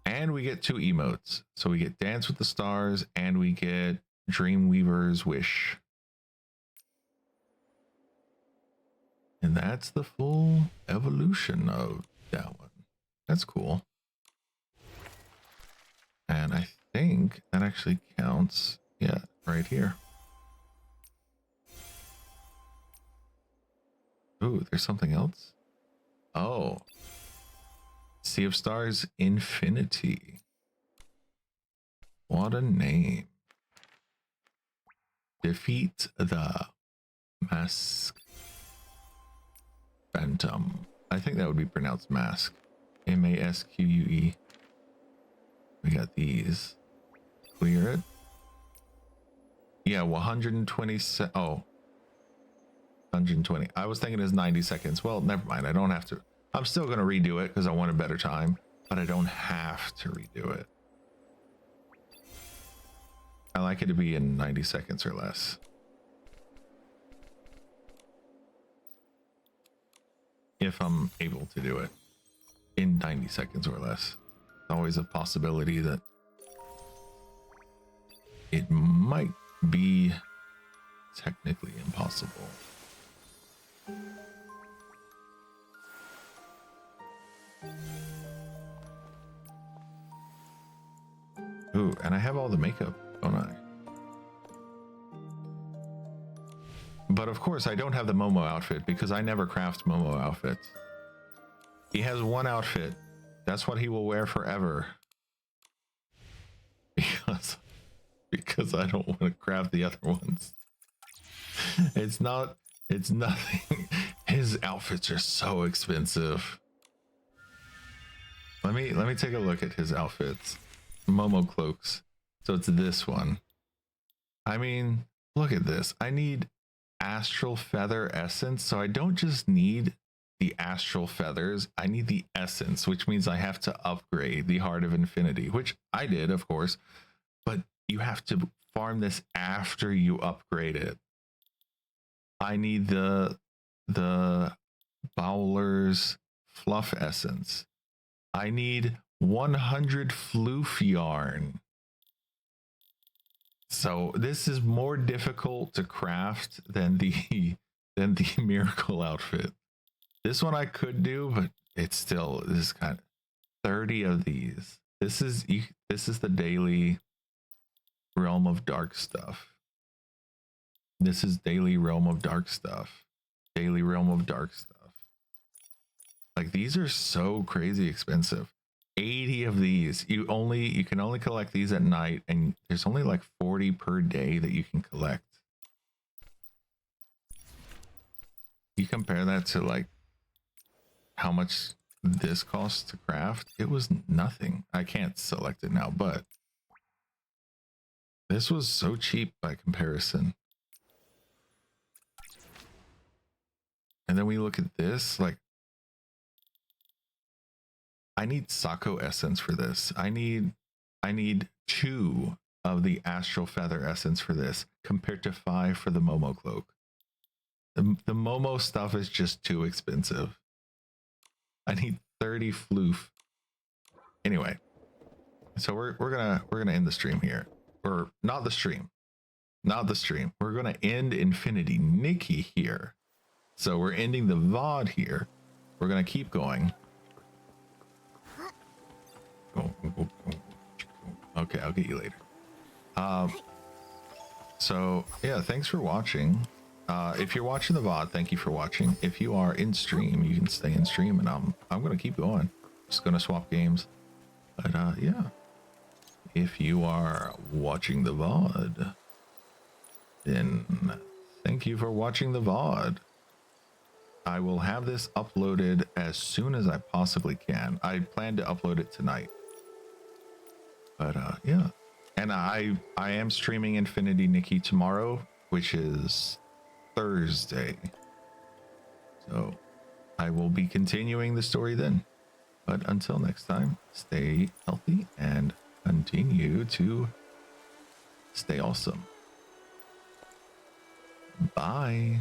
And we get 2 emotes. So we get Dance with the Stars and we get Dreamweaver's Wish. And that's the full evolution of that one. That's cool. And I think that actually counts. Yeah, right here. Ooh, there's something else. Oh. Sea of Stars Infinity. What a name. Defeat the Mask Phantom. I think that would be pronounced mask. M-A-S-Q-U-E. We got these. Clear it. Yeah, 120. Oh. 120. I was thinking it's 90 seconds. Well, never mind. I don't have to. I'm still going to redo it because I want a better time, but I don't have to redo it. I like it to be in 90 seconds or less. If I'm able to do it in 90 seconds or less. Always a possibility that it might be technically impossible. Ooh, and I have all the makeup, don't I? But of course, I don't have the Momo outfit because I never craft Momo outfits. He has one outfit. That's what he will wear forever. Because I don't want to craft the other ones. It's nothing. His outfits are so expensive. Let me take a look at his outfits. Momo cloaks. So it's this one. I mean, look at this. I need astral feather essence, so I don't just need the astral feathers, I need the essence, which means I have to upgrade the Heart of Infinity, which I did, of course, but you have to farm this after you upgrade it. I need the Bowler's fluff essence. I need 100 floof yarn. So this is more difficult to craft than the miracle outfit. This one I could do, but it's still this is kind of 30 of these. This is the daily realm of dark stuff. This is daily realm of dark stuff. Daily realm of dark stuff. Like these are so crazy expensive. 80 of these. You can only collect these at night, and there's only like 40 per day that you can collect. You compare that to like how much this costs to craft, it was nothing. I can't select it now, but this was so cheap by comparison. And then we look at this, like I need Sako essence for this. I need 2 of the astral feather essence for this compared to 5 for the Momo cloak. The Momo stuff is just too expensive. I need 30 floof. Anyway, so we're gonna end the stream here, or not the stream. We're gonna end Infinity Nikki here. So we're ending the VOD here. We're gonna keep going. Okay, I'll get you later. So yeah, thanks for watching. If you're watching the VOD, thank you for watching. If you are in stream, you can stay in stream, and I'm gonna keep going. Just gonna swap games. But yeah. If you are watching the VOD, then thank you for watching the VOD. I will have this uploaded as soon as I possibly can. I plan to upload it tonight. But yeah. And I am streaming Infinity Nikki tomorrow, which is Thursday. So I will be continuing the story then. But until next time, stay healthy and continue to stay awesome. Bye.